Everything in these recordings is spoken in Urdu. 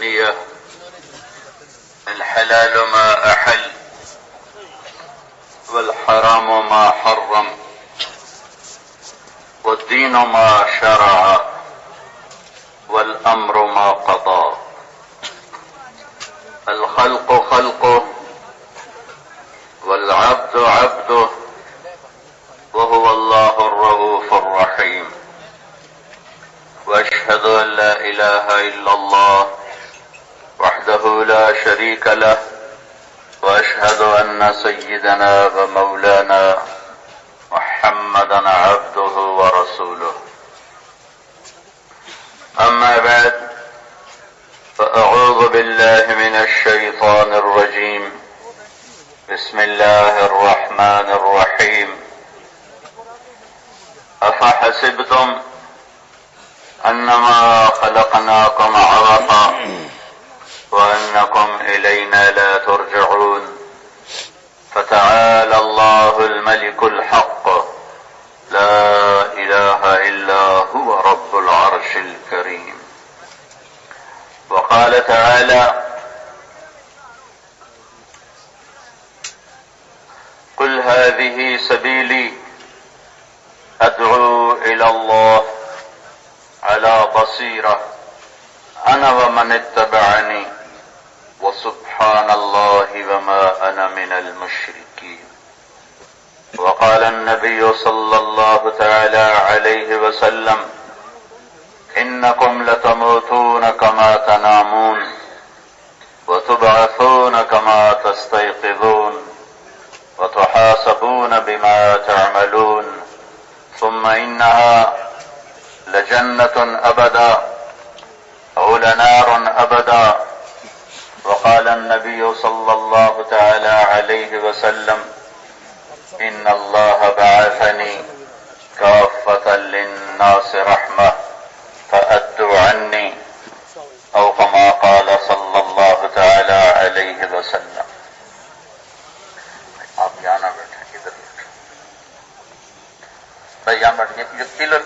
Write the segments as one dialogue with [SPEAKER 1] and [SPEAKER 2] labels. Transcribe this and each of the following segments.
[SPEAKER 1] نية الحلال ما أحل والحرام ما حرم والدين ما شرع والأمر ما قضى الخلق خلقه والعبد عبده وهو الله الرؤوف الرحيم وأشهد أن لا إله إلا الله وحده لا شريك له وأشهد أن سيدنا ومولانا محمدا عبده ورسوله أما بعد فأعوذ بالله من الشيطان الرجيم بسم الله الرحمن الرحيم أفحسبتم أنما خلقناكم عبثا وأنكم إلينا لا ترجعون فتعالى الله الملك الحق لا إله إلا هو رب العرش الكريم وقال تعالى قل هذه سبيلي أدعو إلى الله على بصيرة أنا ومن اتبعني وسبحان الله وما أنا من المشركين وقال النبي صلى الله تعالى عليه وسلم إنكم لتموتون كما تنامون وتبعثون كما تستيقظون وتحاسبون بما تعملون ثم إنها لجنة أبدا أو لنار أبدا وقال النبي صلى الله تعالى عليه وسلم إن الله بعثني كافة للناس رحمة فأدوا عني أو كما قال صلى الله تعالى عليه وسلم. آپ یہاں نہ بیٹھیں، ادھر بیٹھیں بھائی، یہاں بیٹھیں، یہ پلر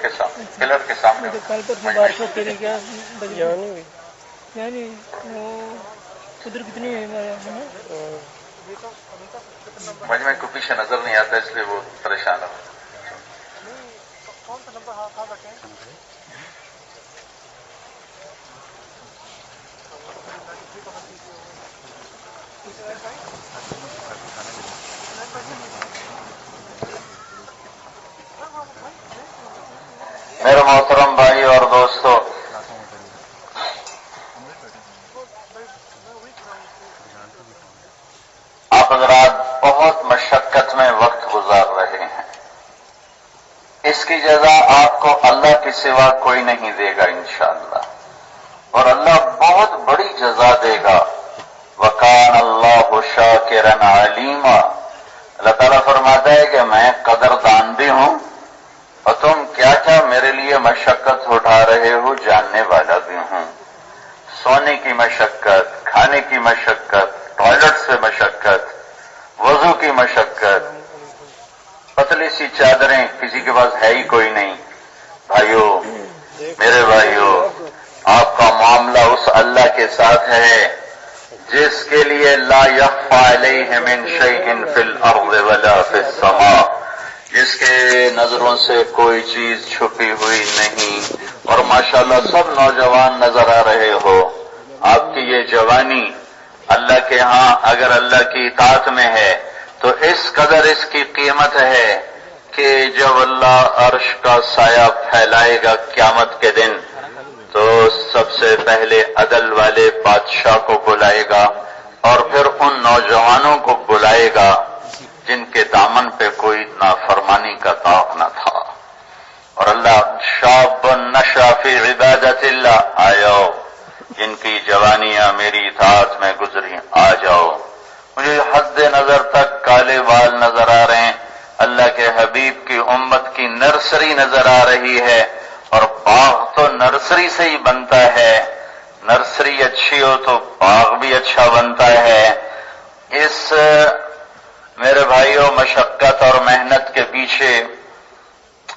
[SPEAKER 1] کے سامنے
[SPEAKER 2] کل پر بارش ہوتی رہی کیا یعنی ادھر کتنی ہے
[SPEAKER 1] مجھ میں کوئی پیچھے نظر نہیں آتا، اس لیے وہ پریشان ہو. میرے محترم بھائی اور دوستو، آپ حضرات بہت مشقت میں وقت گزار رہے ہیں. اس کی جزا آپ کو اللہ کے سوا کوئی نہیں دے گا انشاءاللہ، اور اللہ بہت بڑی جزا دے گا. وَكَانَ اللَّهُ شَاكِرًا عَلِيمًا. اللہ تعالیٰ فرماتا ہے کہ میں قدردان بھی ہوں اور تم کیا کیا میرے لیے مشقت اٹھا رہے ہو جاننے والا بھی ہوں. سونے کی مشقت، کھانے کی مشقت، ٹوائلٹ سے مشقت، وضو کی مشقت، پتلی سی چادریں کسی کے پاس ہے ہی کوئی نہیں. بھائیو، میرے بھائیو، آپ کا معاملہ اس اللہ کے ساتھ ہے جس کے لیے لا یخفی علیہ من شیء فی الارض ولا فی السماء، جس کے نظروں سے کوئی چیز چھپی ہوئی نہیں. اور ماشاءاللہ سب نوجوان نظر آ رہے ہو. آپ کی یہ جوانی اللہ کے ہاں اگر اللہ کی اطاعت میں ہے تو اس قدر اس کی قیمت ہے کہ جب اللہ عرش کا سایہ پھیلائے گا قیامت کے دن تو سب سے پہلے عدل والے بادشاہ کو بلائے گا اور پھر ان نوجوانوں کو بلائے گا جن کے دامن پہ کوئی نافرمانی کا داغ نہ تھا. اور اللہ شاب نشأ فی عبادت اللہ، آؤ جن کی جوانیاں میری اطاعت میں گزری آ جاؤ. مجھے حد نظر تک کالے بال نظر آ رہے ہیں. اللہ کے حبیب کی امت کی نرسری نظر آ رہی ہے، اور باغ تو نرسری سے ہی بنتا ہے. نرسری اچھی ہو تو باغ بھی اچھا بنتا ہے. اس میرے بھائیوں مشقت اور محنت کے پیچھے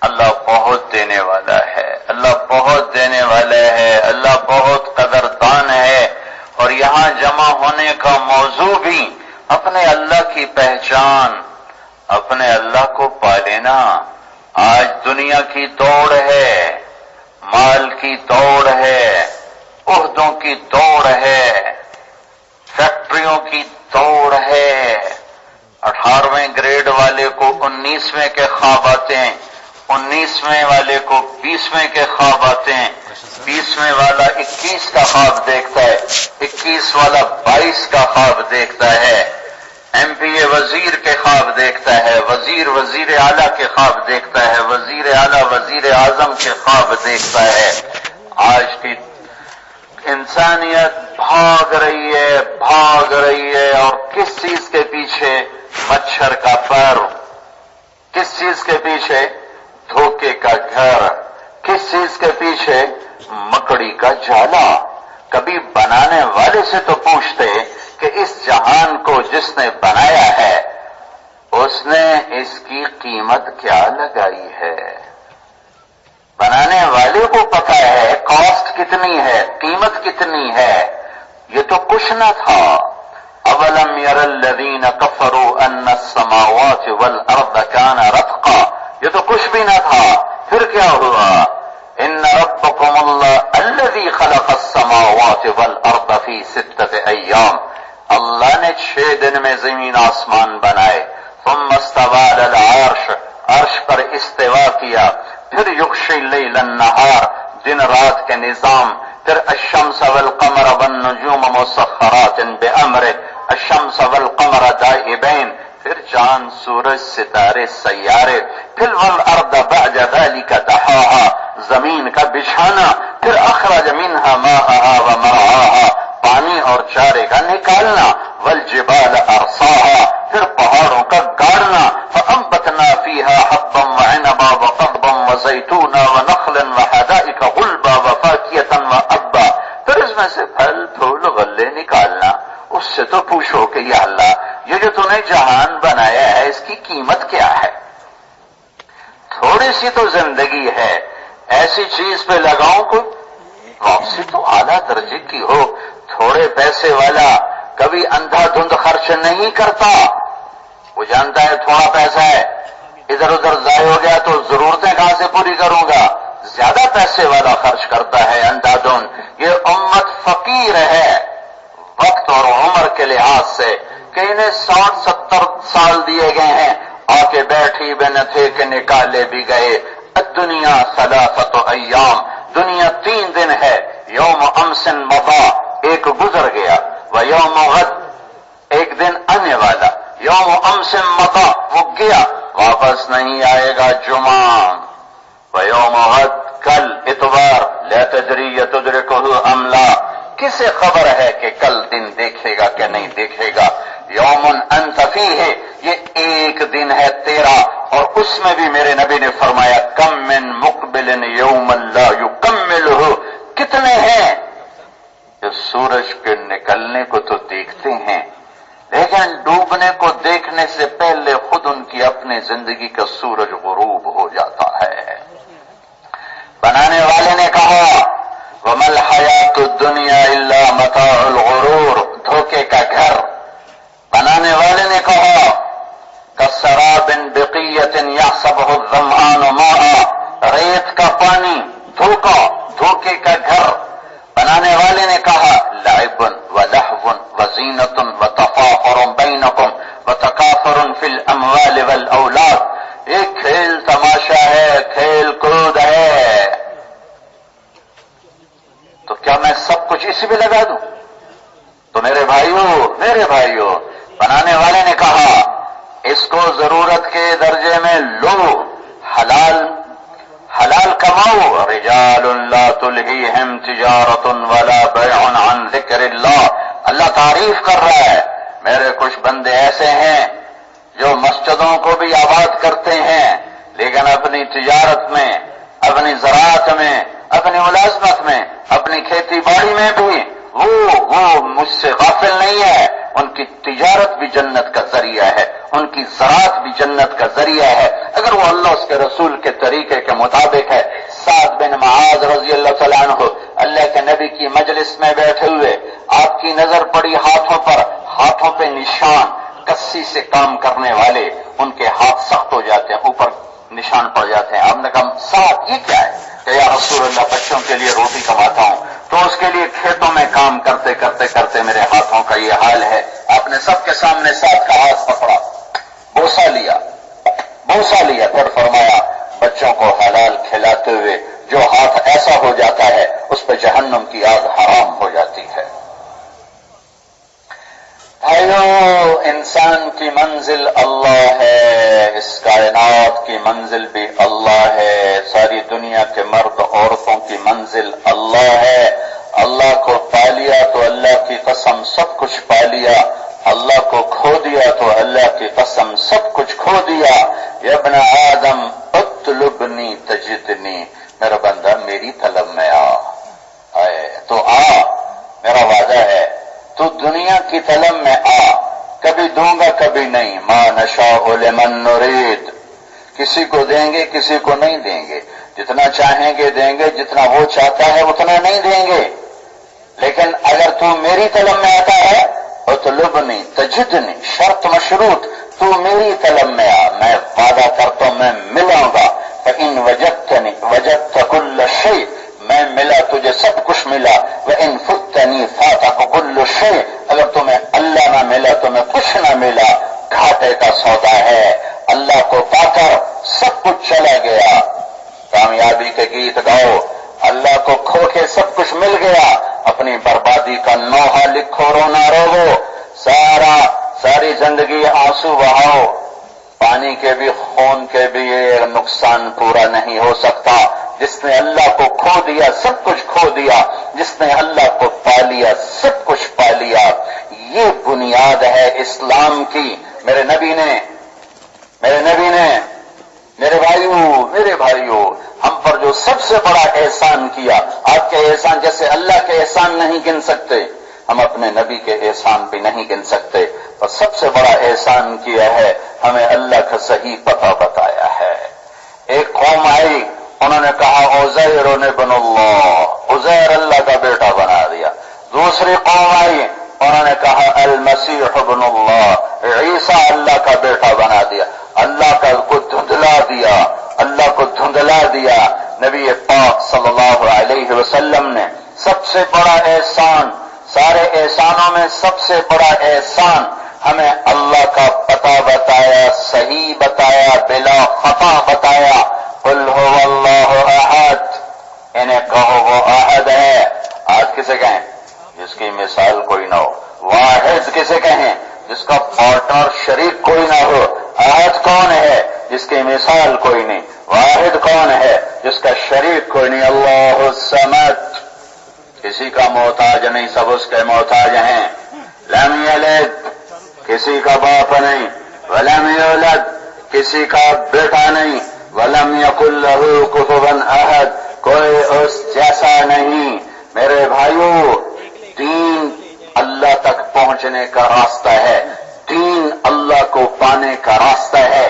[SPEAKER 1] اللہ بہت دینے والا ہے، اللہ بہت دینے والا ہے، اللہ بہت قدردان ہے. ہونے کا موضوع بھی اپنے اللہ کی پہچان، اپنے اللہ کو پا لینا۔ آج دنیا کی دوڑ ہے، مال کی دوڑ ہے، عہدوں کی دوڑ ہے، فیکٹریوں کی دوڑ ہے۔ 18ویں گریڈ والے کو 19ویں کے خواب آتے ہیں، 19ویں والے کو 20ویں کے خواب آتے ہیں، 20ویں والا 21 کا خواب دیکھتا ہے، 21 والا 22 کا خواب دیکھتا ہے، ایم پی اے وزیر کے خواب دیکھتا ہے، وزیر اعلیٰ کے خواب دیکھتا ہے، وزیر اعلیٰ وزیر اعظم کے خواب دیکھتا ہے۔ آج کی انسانیت بھاگ رہی ہے اور کس چیز کے پیچھے؟ مچھر کا پر۔ کس چیز کے پیچھے؟ دھوکے کا گھر۔ کس چیز کے پیچھے؟ مکڑی کا جالا۔ کبھی بنانے والے سے تو پوچھتے کہ اس جہان کو جس نے بنایا ہے اس نے اس کی قیمت کیا لگائی ہے؟ بنانے والے کو پتا ہے کاسٹ کتنی ہے، قیمت کتنی ہے، یہ تو کچھ نہ تھا۔ اولم یر الذین کفروا ان السماوات والارض کان رتقا، یہ تو کچھ بھی نہ تھا، پھر کیا ہوا؟ ان ربکم اللہ الذی خلق السماوات والارض فی 6 ایام، اللہ نے 6 دن میں زمین آسمان بنائے۔ ثم استوى علی العرش، عرش پر استوا کیا۔ پھر یغشی اللیل النہار، دن رات کے نظام۔ پھر الشمس والقمر والنجوم مسخرات بامرہ، الشمس والقمر دائبین، پھر چاند سورج ستارے سیارے۔ پھر والارض بعد ذلك دحاها، زمین کا بچھانا۔ پھر اخرج منها ماءها ومرعاها، پانی اور چارے کا نکالنا۔ والجبال ارساها، پھر پہاڑوں کا گاڑنا۔ فانبتنا فيها حبا وعنبا وقضبا وزيتونا ونخلا وحدائق غلبا وفاكهة وابا، پھر اس میں سے پھل پھول غلے نکالنا۔ اس سے تو پوچھو کہ یا اللہ یہ جو تو نے جہان بنایا ہے اس کی قیمت کیا ہے؟ تھوڑی سی تو زندگی ہے، ایسی چیز پہ لگاؤں کوئی واپسی تو اعلیٰ درجے کی ہو۔ تھوڑے پیسے والا کبھی اندھا دھند خرچ نہیں کرتا، وہ جانتا ہے تھوڑا پیسہ ہے، ادھر ادھر ضائع ہو گیا تو ضرورتیں کہاں سے پوری کروں گا؟ زیادہ پیسے والا خرچ کرتا ہے اندھا دھند۔ یہ امت فقیر ہے وقت اور عمر کے لحاظ سے کہ انہیں 60-70 سال دیے گئے ہیں، آ کے بیٹھی بھی نہ تھے کہ نکالے بھی گئے۔ الدنیا 3 ایام، دنیا 3 دن ہے۔ یوم امس مضی، ایک گزر گیا، و یوم غد، ایک دن آنے والا۔ یوم امس مضی، وہ گیا واپس نہیں آئے گا، جمعہ۔ و یوم غد، کل اتوار، لا تدری تدرکہ ام لا، کسے خبر ہے کہ کل دن دیکھے گا کہ نہیں دیکھے گا؟ یوم انت فیہ، یہ ایک دن ہے تیرا، اور اس میں بھی میرے نبی نے فرمایا کم من مقبل یوم لا یکملہ، کتنے ہیں جو سورج کے نکلنے کو تو دیکھتے ہیں لیکن ڈوبنے کو دیکھنے سے پہلے خود ان کی اپنی زندگی کا سورج غروب ہو جاتا ہے۔ بنانے والے نے کہا وَمَا الْحَيَاةُ الدُّنْيَا إِلَّا مَتَاعُ الْغُرُورِ، دھوکے کا گھر۔ بنانے والے نے کہا كَالسَّرَابٍ بِقِيَّةٍ يَحْسَبُهُ الظَّمْآنُ مَاءً، ریت کا پانی، دھوکا، دھوکے کا گھر۔ بنانے والے نے کہا لعب ولہو وزینۃ وتفاخر بینکم وتکاثر فی الاموال والاولاد، یہ کھیل تماشا ہے، کھیل کود ہے، تو کیا میں سب کچھ اسی پہ لگا دوں؟ تو میرے بھائیوں، بنانے والے نے کہا اس کو ضرورت کے درجے میں لو، حلال کماؤ۔ رجال لا تلہیہم تجارت ولا بیع عن ذکر اللہ، اللہ تعریف کر رہا ہے میرے کچھ بندے ایسے ہیں جو مسجدوں کو بھی آباد کرتے ہیں لیکن اپنی تجارت میں، اپنی زراعت میں، اپنی ملازمت میں، اپنی کھیتی باڑی میں بھی وہ مجھ سے غافل نہیں ہے۔ ان کی تجارت بھی جنت کا ذریعہ ہے، ان کی زراعت بھی جنت کا ذریعہ ہے اگر وہ اللہ اس کے رسول کے طریقے کے مطابق ہے۔ سعد بن معاذ رضی اللہ تعالیٰ عنہ اللہ کے نبی کی مجلس میں بیٹھے ہوئے آپ کی نظر پڑی ہاتھوں پر، ہاتھوں پہ نشان، کسی سے کام کرنے والے ان کے ہاتھ سخت ہو جاتے ہیں، اوپر نشان پڑ جاتے ہیں۔ آپ نے کہا صاحب یہ کیا ہے؟ کہ یا رسول اللہ بچوں کے لیے روٹی کماتا ہوں تو اس کے لیے کھیتوں میں کام کرتے کرتے کرتے میرے ہاتھوں کا یہ حال ہے۔ آپ نے سب کے سامنے ساتھ کا ہاتھ پکڑا، بوسہ لیا، پھر فرمایا بچوں کو حلال کھلاتے ہوئے جو ہاتھ ایسا ہو جاتا ہے اس پہ جہنم کی آگ حرام ہو جاتی ہے۔ بھائیو، انسان کی منزل اللہ ہے، اس کائنات کی منزل بھی اللہ ہے، ساری دنیا کے مرد عورتوں کی منزل اللہ ہے۔ اللہ کو پا لیا تو اللہ کی قسم سب کچھ پا لیا، اللہ کو کھو دیا تو اللہ کی قسم سب کچھ کھو دیا۔ یا ابن آدم اطلبنی تجدنی، میرا بندہ میری طلب میں آئے تو میرا وعدہ ہے تو دنیا کی طلب میں کبھی دوں گا کبھی نہیں۔ ما نشاء لمن نرید، کسی کو دیں گے کسی کو نہیں دیں گے، جتنا چاہیں گے دیں گے، جتنا وہ چاہتا ہے اتنا نہیں دیں گے، لیکن اگر تو میری طلب میں آتا ہے اطلبنی تجدنی، شرط مشروط، تو میری طلب میں میں وعدہ کرتا ہوں میں ملاؤں گا۔ فإن وجدتنی وجدت كل شيء، میں ملا تجھے سب کچھ ملا۔ وإن فتنی فاتك كل شيء، اگر تمہیں اللہ نہ ملا تمہیں کچھ نہ ملا، گھاٹے کا سودا ہے۔ اللہ کو پا کر سب کچھ چلا گیا، کامیابی کے گیت گاؤ، اللہ کو کھو کے سب کچھ مل گیا، اپنی بربادی کا نوحہ لکھو، رونا رو، ساری زندگی آنسو بہاؤ، پانی کے بھی خون کے بھی یہ نقصان پورا نہیں ہو سکتا۔ جس نے اللہ کو کھو دیا سب کچھ کھو دیا، جس نے اللہ کو پا لیا سب کچھ پا لیا۔ یہ بنیاد ہے اسلام کی۔ میرے نبی نے میرے بھائیوں ہم پر جو سب سے بڑا احسان کیا، آپ کے احسان جیسے اللہ کے احسان نہیں گن سکتے، ہم اپنے نبی کے احسان بھی نہیں گن سکتے، اور سب سے بڑا احسان کیا ہے ہمیں اللہ کا صحیح پتہ بتایا ہے۔ ایک قوم آئی، انہوں نے کہا عزیر ابن اللہ، عزیر اللہ کا بیٹا بنا دیا۔ دوسری قوم آئی، انہوں نے کہا المسیح ابن اللہ، عیسیٰ اللہ کا بیٹا بنا دیا، اللہ کو دھندلا دیا۔ نبی پاک صلی اللہ علیہ وسلم نے سب سے بڑا احسان، سارے احسانوں میں سب سے بڑا احسان ہمیں اللہ کا پتہ بتایا، صحیح بتایا، بلا خطا بتایا۔ قل هو اللہ احد، انہیں کہو وہ احد ہے۔ آج کسے کہیں؟ جس کی مثال کوئی نہ ہو۔ واحد کسے کہیں؟ جس کا پارٹنر شریک کوئی نہ ہو۔ احد کون ہے؟ جس کی مثال کوئی نہیں۔ واحد کون ہے؟ جس کا شریک کوئی نہیں۔ اللہ الصمد، کسی کا محتاج نہیں، سب اس کے محتاج ہیں۔ لم یلد، کسی کا باپ نہیں، ولم یولد، کسی کا بیٹا نہیں، ولم یکن لہ کفوا احد، کوئی اس جیسا نہیں۔ میرے بھائیوں، دین اللہ تک پہنچنے کا راستہ ہے، دین اللہ کو پانے کا راستہ ہے،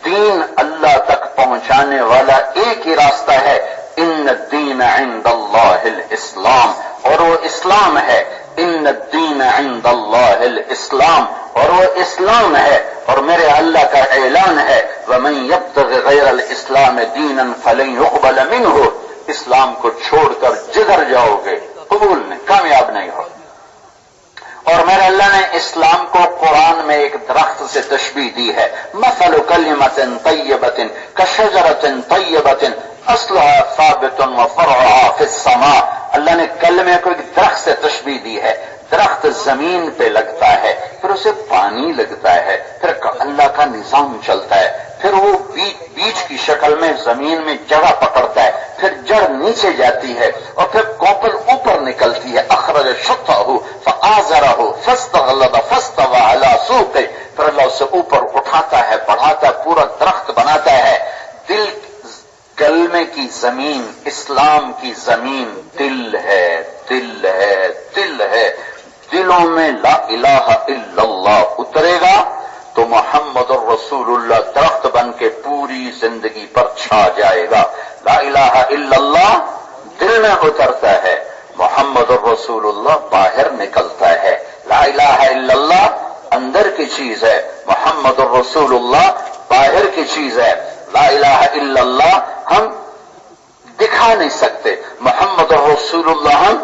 [SPEAKER 1] دین اللہ تک پہنچانے والا ایک ہی راستہ ہے۔ ان الدین عند اللہ الاسلام، اور وہ اسلام ہے۔ ان الدین عند اللہ الاسلام، اور وہ اسلام ہے۔ اور میرے اللہ کا اعلان ہے ومن یبتغ غیر الاسلام دینا فلن یقبل منہ، اسلام کو چھوڑ کر جدھر جاؤ گے قبول نہیں، کامیاب نہیں ہو۔ اور میرے اللہ نے اسلام کو قرآن میں ایک درخت سے تشبیہ دی ہے، مثل کلمۃ طیبۃ کشجرۃ طیبۃ اصلها ثابت وفرعها فی السماء۔ اللہ نے کلمے کو ایک درخت سے تشبیہ دی ہے، درخت زمین پہ لگتا ہے، پھر اسے پانی لگتا ہے، پھر اللہ کا نظام چلتا ہے، پھر وہ بیج کی شکل میں زمین میں جگہ پکڑتا ہے، پھر جڑ نیچے جاتی ہے، اور پھر کوپل اوپر نکلتی ہے۔ اخرج شطہ فآزرہ فاستغلظ فاستوى على سوقه، پھر اللہ اسے اوپر اٹھاتا ہے، بڑھاتا ہے، پورا درخت بناتا ہے۔ دل کلمے کی زمین، اسلام کی زمین دل ہے، دل ہے، دل ہے۔ دلوں میں لا الہ الا اللہ اترے گا تو محمد الرسول اللہ درخت بن کے پوری زندگی پر چھا جائے گا۔ لا الہ الا اللہ دل میں اترتا ہے، محمد الرسول اللہ باہر نکلتا ہے. لا الہ الا اللہ اندر کی چیز ہے، محمد الرسول اللہ باہر کی چیز ہے. لا الہ الا اللہ ہم دکھا نہیں سکتے، محمد الرسول اللہ ہم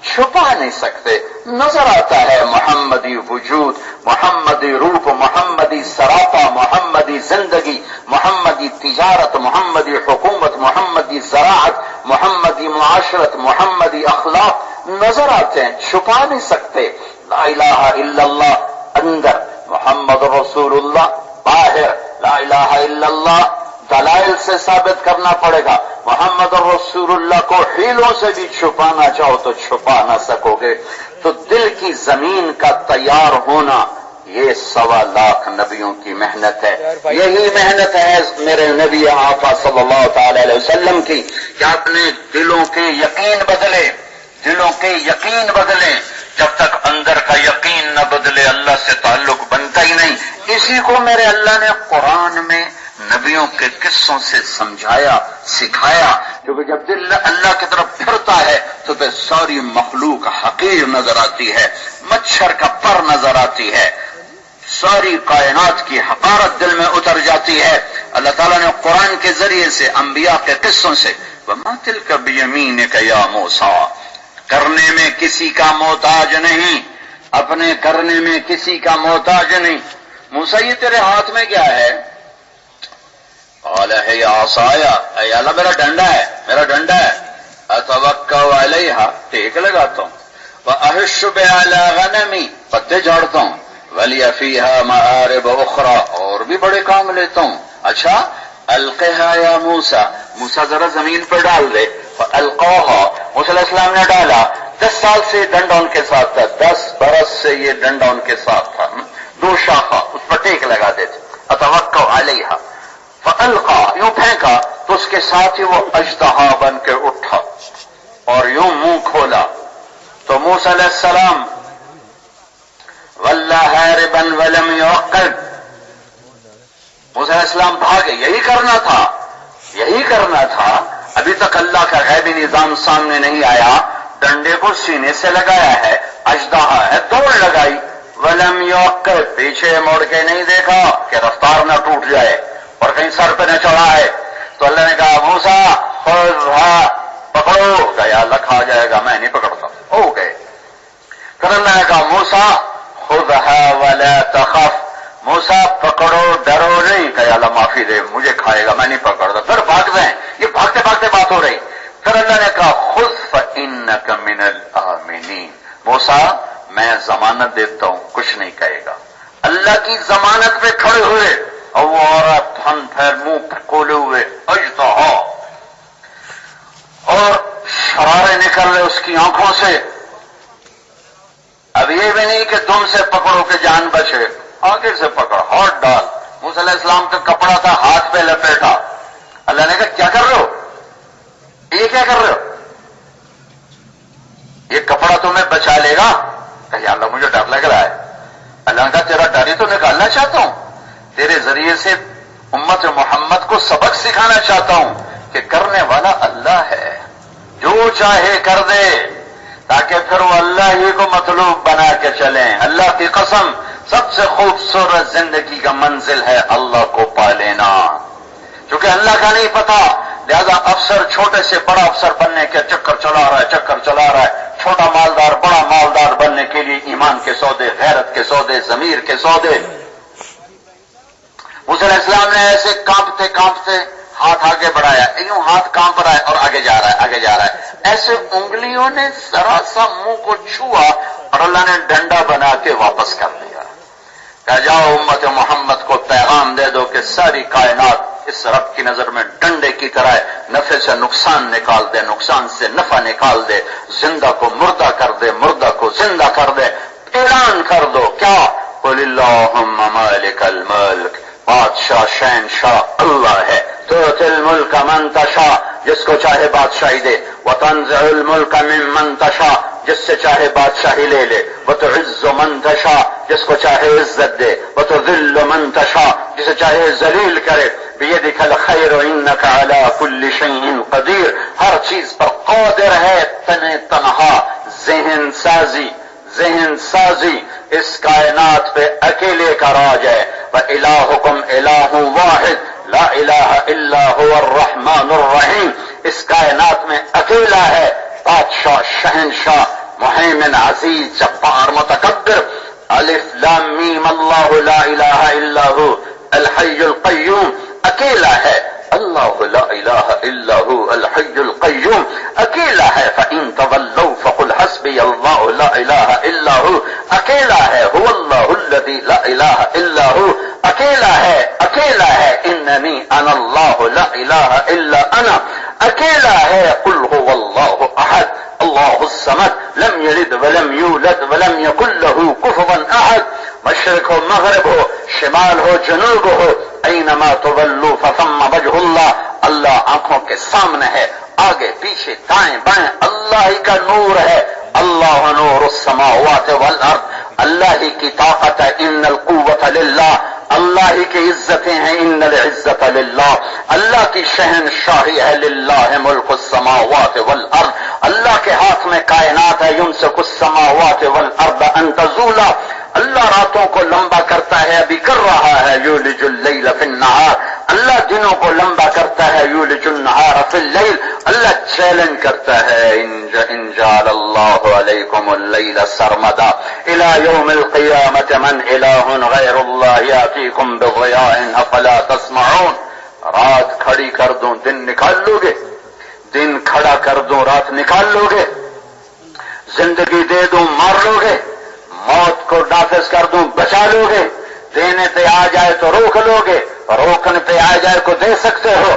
[SPEAKER 1] چھپا نہیں سکتے. نظر آتا ہے محمدی وجود، محمدی روپ، محمدی سراپا، محمدی زندگی، محمدی تجارت، محمدی حکومت، محمدی زراعت، محمدی معاشرت، محمدی اخلاق نظر آتے ہیں، چھپا نہیں سکتے. لا الہ الا اللہ اندر، محمد رسول اللہ باہر. لا الہ الا اللہ دلائل سے ثابت کرنا پڑے گا. محمد رسول اللہ کو حیلوں سے بھی چھپانا چاہو تو چھپا نہ سکو گے. تو دل کی زمین کا تیار ہونا یہ 1.25 لاکھ نبیوں کی محنت ہے. یہی محنت ہے میرے نبی آقا صلی اللہ تعالی علیہ وسلم کی کہ اپنے دلوں کے یقین بدلے، دلوں کے یقین بدلے. جب تک اندر کا یقین نہ بدلے اللہ سے تعلق بنتا ہی نہیں. اسی کو میرے اللہ نے قرآن میں نبیوں کے قصوں سے سمجھایا، سکھایا. کیونکہ جب دل اللہ کی طرف پھرتا ہے تو پھر ساری مخلوق حقیر نظر آتی ہے، مچھر کا پر نظر آتی ہے، ساری کائنات کی حقارت دل میں اتر جاتی ہے. اللہ تعالیٰ نے قرآن کے ذریعے سے انبیاء کے قصوں سے وَمَا تِلْكَ بِيَمِينِكَ يَا مُوسَىٰ، کرنے میں کسی کا محتاج نہیں، اپنے کرنے میں کسی کا محتاج نہیں. موسیٰ یہ تیرے ہاتھ میں کیا ہے؟ قال ہے یا عصایا، اے اللہ میرا ڈنڈا ہے، میرا ڈنڈا ہے. اتوکا علیہا، ٹیک لگاتا ہوں. واہش بہا علی غنمی، پتے جھاڑتا ہوں. ولی فیہا معارب اخرى، اور بھی بڑے کام لیتا ہوں. اچھا القھا یا موسیٰ، موسیٰ ذرا زمین پر ڈال دے. فالقاہا، موسیٰ علیہ السلام نے ڈالا. 10 سال سے ڈنڈا ان کے ساتھ تھا، 10 برس سے یہ ڈنڈا ان کے ساتھ تھا. 2 شاخہ اس پر ٹیک لگا دیتے. اتوکا علیہا فالقا، یوں پھینکا تو اس کے ساتھ ہی وہ اژدہا بن کے اٹھا اور یوں منہ کھولا. تو موسیٰ علیہ السلام ولّا ہاربا ولم یعقب، موسیٰ علیہ السلام بھاگے. یہی کرنا تھا، یہی کرنا تھا. ابھی تک اللہ کا غیبی نظام سامنے نہیں آیا. ڈنڈے کو سینے سے لگایا ہے، اژدہا ہے، دوڑ لگائی. ولم یعقب، پیچھے مڑ کے نہیں دیکھا کہ رفتار نہ ٹوٹ جائے اور کہیں سر پہ نہ چڑھا ہے. تو اللہ نے کہا موسیٰ خذھا، پکڑو. گیا اللہ کھا جائے گا، میں نہیں پکڑتا. ہو گئے. پھر اللہ نے کہا موسیٰ خذھا ولا تخف، موسیٰ پکڑو ڈرو نہیں. کہ اللہ معافی دے، مجھے کھائے گا، میں نہیں پکڑتا. پھر بھاگ گئے. یہ بھاگتے بھاگتے بات ہو رہی. پھر اللہ نے کہا خذ فإنک من الآمنین، موسیٰ میں ضمانت دیتا ہوں کچھ نہیں کہے گا. اللہ کی ضمانت پہ کھڑے ہوئے اور وہ عورت تھن پھیر منہ کھولے ہوئے اژدہا، اور شرارے نکل رہے اس کی آنکھوں سے. اب یہ بھی نہیں کہ تم سے پکڑو کہ جان بچے، آگے سے پکڑ، ہاتھ ڈال. موسیٰ علیہ السلام کا کپڑا تھا، ہاتھ پہ لپیٹا. اللہ نے کہا کیا کر رہے ہو؟ یہ کیا کر رہے ہو؟ یہ کپڑا تمہیں بچا لے گا؟ کہ یا اللہ مجھے ڈر لگ رہا ہے. اللہ نے کہا تیرا ڈر ہی تو نکالنا چاہتا ہوں، تیرے ذریعے سے امت محمد کو سبق سکھانا چاہتا ہوں کہ کرنے والا اللہ ہے، جو چاہے کر دے، تاکہ پھر وہ اللہ ہی کو مطلوب بنا کے چلیں. اللہ کی قسم سب سے خوبصورت زندگی کا منزل ہے اللہ کو پا لینا. چونکہ اللہ کا نہیں پتا، لہذا افسر چھوٹے سے بڑا افسر بننے کے چکر چلا رہا ہے، چکر چلا رہا ہے. چھوٹا مالدار بڑا مالدار بننے کے لیے ایمان کے سودے، غیرت کے سودے، ضمیر کے سودے. موسیٰ علیہ السلام نے ایسے کانپتے کانپتے ہاتھ آگے بڑھایا، یوں ہاتھ کانپ رہا ہے اور آگے جا رہا ہے، آگے جا رہا ہے. ایسے انگلیوں نے ذرا سا منہ کو چھوا اور اللہ نے ڈنڈا بنا کے واپس کر دیا. کہا جاؤ امت محمد کو پیغام دے دو کہ ساری کائنات اس رب کی نظر میں ڈنڈے کی طرح ہے. نفع سے نقصان نکال دے، نقصان سے نفع نکال دے، زندہ کو مردہ کر دے، مردہ کو زندہ کر دے. اعلان کر دو کیا؟ قل اللہم مالک الملک، بادشاہ شہنشاہ اللہ ہے. تؤتی الملک من تشاء، جس کو چاہے بادشاہی دے. وتنزع الملک ممن تشاء، جس سے چاہے بادشاہی لے لے، وتعز من تشاء جس کو چاہے عزت دے، وتذل من تشاء جسے چاہے ذلیل کرے، بیدک الخیر انک علی کل شیء قدیر ہر چیز پر قادر ہے، تنہا ذہن سازی اس کائنات پہ اکیلے کا راج ہے، وَإِلَٰهُكُمْ إِلَٰهٌ وَاحِدٌ لا الہ الا هو الرحمن الرحیم، اس کائنات میں اکیلا ہے بادشاہ، شہنشاہ، مہیمن، عزیز، جبار، متکبر، الف لام میم اللہ لا الہ الا هو الحی القیوم، اکیلا ہے اللہ لا الہ الا هو الحی القیوم، اکیلا ہے، فإن تولوا فقل حسبی اللہ لا الہ الا هو، اکیلا ہے، هو اللہ الذی لا الہ الا هو، اکیلا ہے، اننی انا اللہ لا الہ الا انا، اکیلا ہے، قل هو اللہ احد اللہ الصمد لم یلد ولم یولد ولم یکن له کفوا احد، مشرق ہو مغرب ہو شمال ہو جنوب ہو، اینما تولوا فثم وجہ اللہ، اللہ آنکھوں کے سامنے ہے، آگے پیچھے دائیں بائیں اللہ ہی کا نور ہے، اللہ نور السماوات والارض، اللہ ہی کی طاقت ہے، ان القوت للہ، اللہ ہی کی عزتیں ہیں، ان العزت للہ، اللہ کی شہنشاہی ہے، للہ ملک السماوات والارض، اللہ کے ہاتھ میں کائنات ہے، یمسک السماوات والارض ان تزولا، اللہ راتوں کو لمبا کرتا ہے، ابھی کر رہا ہے، یولج اللیل فی النہار، اللہ دنوں کو لمبا کرتا ہے، یولج النہار فی اللیل، اللہ چیلنج کرتا ہے، ان جعل اللہ علیکم اللیل سرمدا الی یوم القیامت من الہ غیر اللہ یاتیکم بضیاء افلا تسمعون، رات کھڑی کر دوں دن نکال لو گے، دن کھڑا کر دوں رات نکال لو گے، زندگی دے دوں مار لو گے، موت کو نافذ کر دوں بچا لو گے، دینے پہ آ جائے تو روک لو گے، روکنے پہ آ جائے کو دے سکتے ہو،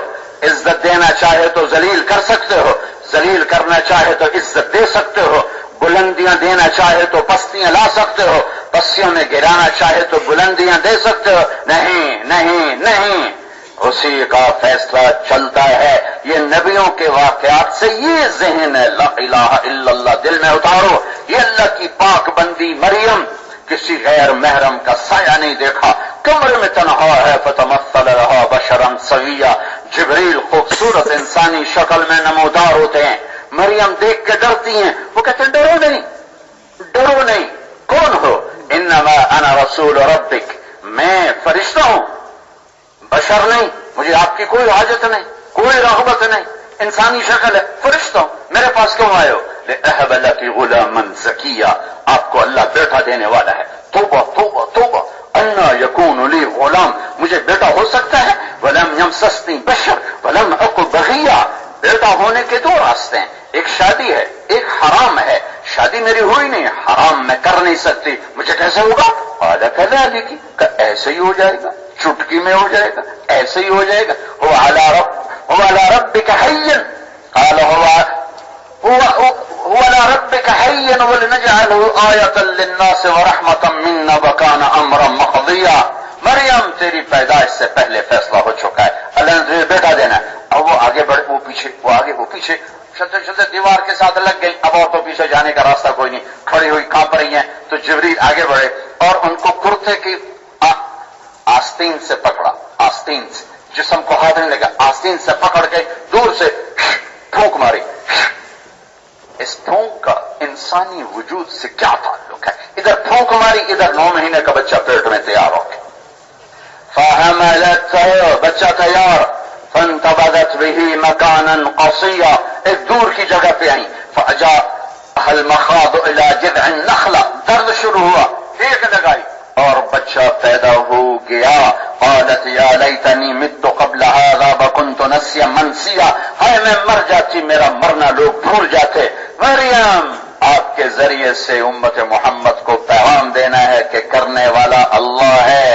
[SPEAKER 1] عزت دینا چاہے تو ذلیل کر سکتے ہو، ذلیل کرنا چاہے تو عزت دے سکتے ہو، بلندیاں دینا چاہے تو پستیاں لا سکتے ہو، پستیوں میں گرانا چاہے تو بلندیاں دے سکتے ہو، نہیں نہیں نہیں، اسی کا فیصلہ چلتا ہے، یہ نبیوں کے واقعات سے یہ ذہن ہے، لا الہ الا اللہ دل میں اتارو، یہ اللہ کی پاک بندی مریم کسی غیر محرم کا سایہ نہیں دیکھا، کمرے میں تنہا ہے، فتمثل لها بشرا سویا، جبریل خوبصورت انسانی شکل میں نمودار ہوتے ہیں، مریم دیکھ کے ڈرتی ہیں، وہ کہتے ہیں ڈرو نہیں، کون ہو؟ انما انا رسول ربک، میں فرشتہ ہوں، بشر نہیں، مجھے آپ کی کوئی حاجت نہیں، کوئی رغبت نہیں، انسانی شکل ہے، فرشتہ ہوں، میرے پاس کیوں آئے ہو؟ لأہب لک غلاما زکیا، آپ کو اللہ بیٹا دینے والا ہے، توبہ توبہ توبہ، انا یکون لی غلام، مجھے بیٹا ہو سکتا ہے، ولم یمسسنی بشر ولم اک بغیا، بیٹا ہونے کے دو راستے ہیں، ایک شادی ہے، ایک حرام ہے، شادی میری ہوئی نہیں، حرام میں کر نہیں سکتی، مجھے کیسے ہوگا؟ قال کذالک، کہ ایسے ہی ہو جائے گا، چٹکی میں ہو جائے گا، ایسے ہی ہو جائے گا، هو علی ربک حی، قال هو على ربك حيا ولنجعله آية للناس ورحمة منا وكان امرا مقضيا، مریم تیری پیدائش سے پہلے فیصلہ ہو چکا ہے، اللہ نے تجھے بیٹا دینا ہے، اب وہ آگے بڑھ، وہ پیچھے، وہ آگے وہ پیچھے، چلتے چلتے دیوار کے ساتھ لگ گئی، اب اور تو پیچھے جانے کا راستہ کوئی نہیں، کھڑی ہوئی کانپ رہی ہیں، تو جبریل آگے بڑھے اور ان کو کرتے کی آستین سے پکڑا، آستین سے، جسم کو ہاتھ نہیں لگا، آستین سے پکڑ کے دور سے پھونک ماری، اس پھونک کا انسانی وجود سے کیا تعلق ہے؟ ادھر پھونک ماری، ادھر 9 مہینے کا بچہ پیٹ میں تیار ہو گیا، فحملته، بچہ تیار، فانتبذت به مكانا قصيا، ایک دور کی جگہ پہ آئی، فاجاءها المخاض الى جذع النخلة، درد شروع ہوا، ایک لگائی اور بچہ پیدا ہو گیا، قالت یا لیتنی مت قبل هذا وكنت نسيا منسيا، ہائے میں مر جاتی، میرا مرنا لوگ بھول جاتے، مریم آپ کے ذریعے سے امت محمد کو پیغام دینا ہے کہ کرنے والا اللہ ہے،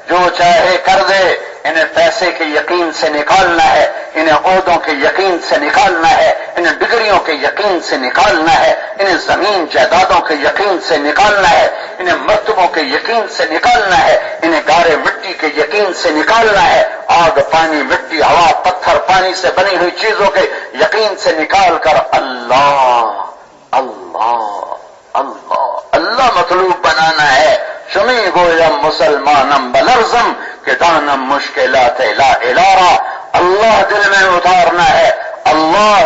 [SPEAKER 1] جو چاہے کر دے، انہیں پیسے کے یقین سے نکالنا ہے، انہیں عہدوں کے یقین سے نکالنا ہے، انہیں ڈگریوں کے یقین سے نکالنا ہے، انہیں زمین جائیدادوں کے یقین سے نکالنا ہے، انہیں مرتبوں کے یقین سے نکالنا ہے، انہیں گارے مٹی کے یقین سے نکالنا ہے، آگ پانی مٹی ہوا پتھر پانی سے بنی ہوئی چیزوں کے یقین سے نکال کر اللہ اللہ اللہ اللہ مطلوب بنانا ہے. شمی گویم مسلمانم بلرزم کہ دانم مشکلات لا الارا. اللہ دل میں اتارنا ہے. اللہ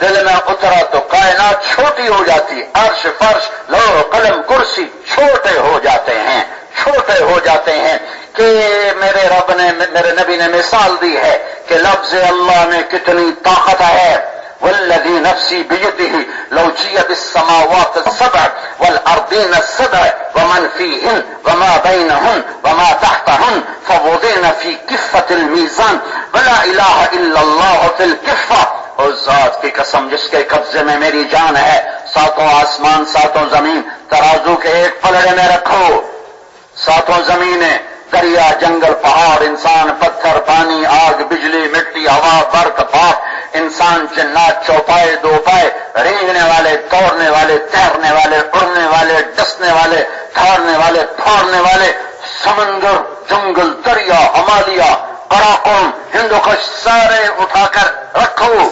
[SPEAKER 1] دل میں اترا تو کائنات چھوٹی ہو جاتی. عرش فرش لوح قلم کرسی چھوٹے ہو جاتے ہیں, چھوٹے ہو جاتے ہیں. کہ میرے رب نے, میرے نبی نے مثال دی ہے کہ لفظ اللہ میں کتنی طاقت ہے. والذی نفسی بیدہ لو جیت السماوات السبع والارضین السبع ومن فیہن وما بینہن وما تحتہن فوضعن فی کفۃ المیزان ولا الہ الا اللہ فی الکفہ. اس ذات کی قسم جس کے قبضے میں میری جان ہے, ساتوں آسمان ساتوں زمین ترازو کے ایک پلڑے میں رکھو. ساتوں زمینیں, دریا, جنگل, پہاڑ, انسان, پتھر, پانی, آگ, بجلی, مٹی, ہوا, برق, پاک, انسان, جنات, چوپائے, دو پائے, رینگنے والے, دوڑنے والے, تیرنے والے, اڑنے والے, ڈسنے والے, دھاڑنے والے, پھاڑنے والے, سمندر, جنگل, دریا, ہمالیہ, قراقم, ہندوکش سارے اٹھا کر رکھو.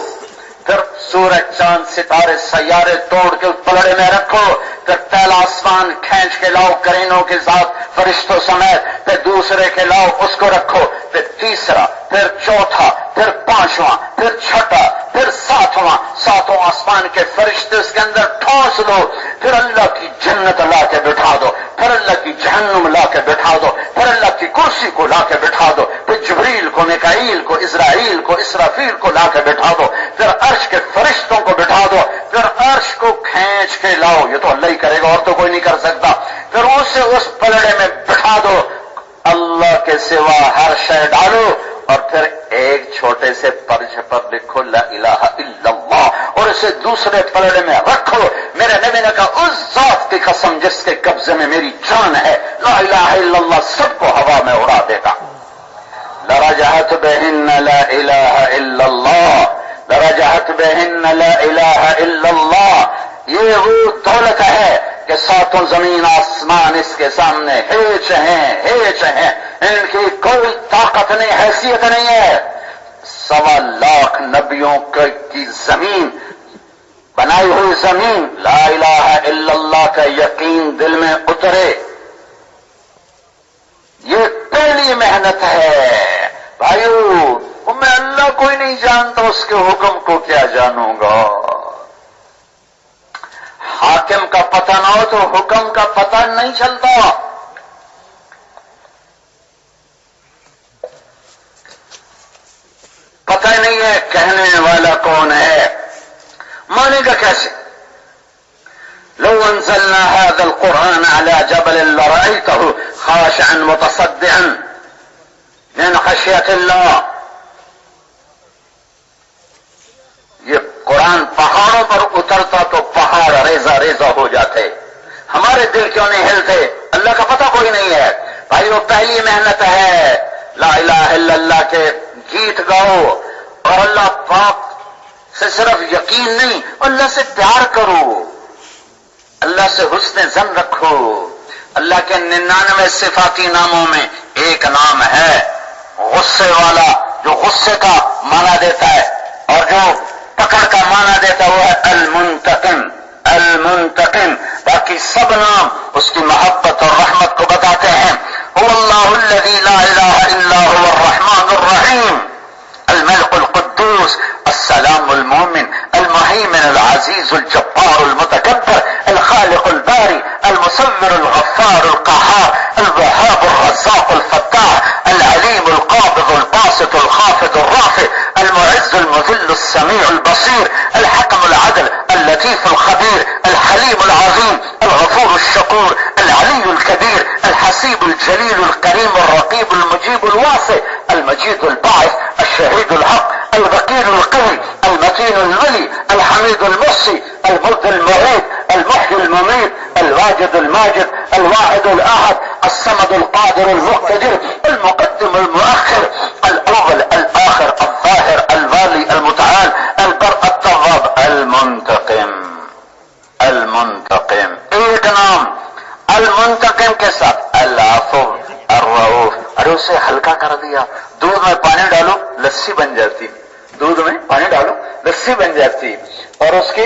[SPEAKER 1] پھر سورج, چاند, ستارے, سیارے توڑ کے اس پلڑے میں رکھو. پھر پہلا آسمان کھینچ کے لاؤ کرینوں کے ساتھ فرشتوں سمیت. پھر دوسرے کے لاؤ اس کو رکھو. پھر تیسرا, پھر چوتھا, پھر پانچواں, پھر چھٹا, پھر ساتواں. ساتوں آسمان کے فرشتے اس کے اندر ٹھونس دو. پھر اللہ کی جنت لا کے بٹھا دو. پھر اللہ کی جہنم لا کے بٹھا دو. پھر اللہ کی کرسی کو لا کے بٹھا دو. پھر جبریل کو, میکائیل کو, اسرائیل کو, اسرافیل کو لا کے بٹھا دو. پھر عرش کے فرشتوں کو بٹھا دو. پھر عرش کو کھینچ کے لاؤ. یہ تو اللہ ہی کرے گا اور تو کوئی نہیں کر سکتا. پھر اسے اس پلڑے میں بٹھا دو. اللہ کے سوا ہر شے ڈالو اور پھر ایک چھوٹے سے پرچے پر لکھو لا الہ الا اللہ اور اسے دوسرے پلڑے میں رکھو. میرے نبی نے کہا اس ذات کی قسم جس کے قبضے میں میری جان ہے, لا الہ الا اللہ سب کو ہوا میں اڑا دے گا. لرجحت بہن لا الہ الا اللہ, لرجحت بہن لا الہ الا اللہ. یہ وہ دولت ہے کہ ساتوں زمین آسمان اس کے سامنے ہیچ ہیں, ہیچ ہیں. ان کی کوئی طاقت نہیں, حیثیت نہیں ہے. 1.25 لاکھ نبیوں کی زمین, بنائی ہوئی زمین, لا الہ الا اللہ کا یقین دل میں اترے. یہ پہلی محنت ہے بھائیو. میں اللہ کوئی نہیں جانتا, اس کے حکم کو کیا جانوں گا. حاکم کا پتہ نہ ہو تو حکم کا پتہ نہیں چلتا. پتہ نہیں ہے کہنے والا کون ہے, مانے گا کیسے. لو انزلنا هذا القرآن على جبل لرأيته خاشعا متصدعا من خشية الله. یہ قرآن پہاڑوں پر اترتا تو پہاڑ ریزہ ریزہ ہو جاتے. ہمارے دل کیوں نہیں ہلتے؟ اللہ کا پتہ کوئی نہیں ہے. بھائی وہ پہلی محنت ہے. لا الہ الا اللہ کے گیت گاؤ اور اللہ پاک سے صرف یقین نہیں, اللہ سے پیار کرو, اللہ سے حسن ظن رکھو. اللہ کے 99 صفاتی ناموں میں ایک نام ہے غصے والا, جو غصے کا معنی دیتا ہے اور جو پکڑ کا معنی دیتا وہ ہے المنتقم. المنتقم. باقی سب نام اس کی محبت اور رحمت کو بتاتے ہیں. هو اللہ الذی لا الہ الا هو الرحمن الرحیم الملك القدوس السلام المؤمن المهيمن العزيز الجبار المتكبر الخالق الباري المصور الغفار القهار الوهاب الرزاق الفتاح العليم القابض الباسط الخافض الرافع المعز المذل السميع البصير الحكم العدل اللطيف الخبير الحليم العظيم الغفور الشكور العلي الكبير الحسيب الجليل الكريم الرقيب المجيب الواسع المجيد الباعث الشهيد الحق البكير القوي المتين الولي الحميد المحصي المبدي المعيد المحيي المميت الواجد الماجد الواحد الأحد الصمد القادر المقتدر المقدم المؤخر الأول الآخر الظاهر الوالي المتعال البر التواب المنتقم. المنتقم ایک نام المنتقم کے ساتھ العفو الرؤوف. ارے اسے ہلکا کر دیا. دودھ میں پانی ڈالو لسی بن جاتی, دودھ میں پانی ڈالو لسی بن جاتی, اور اس کی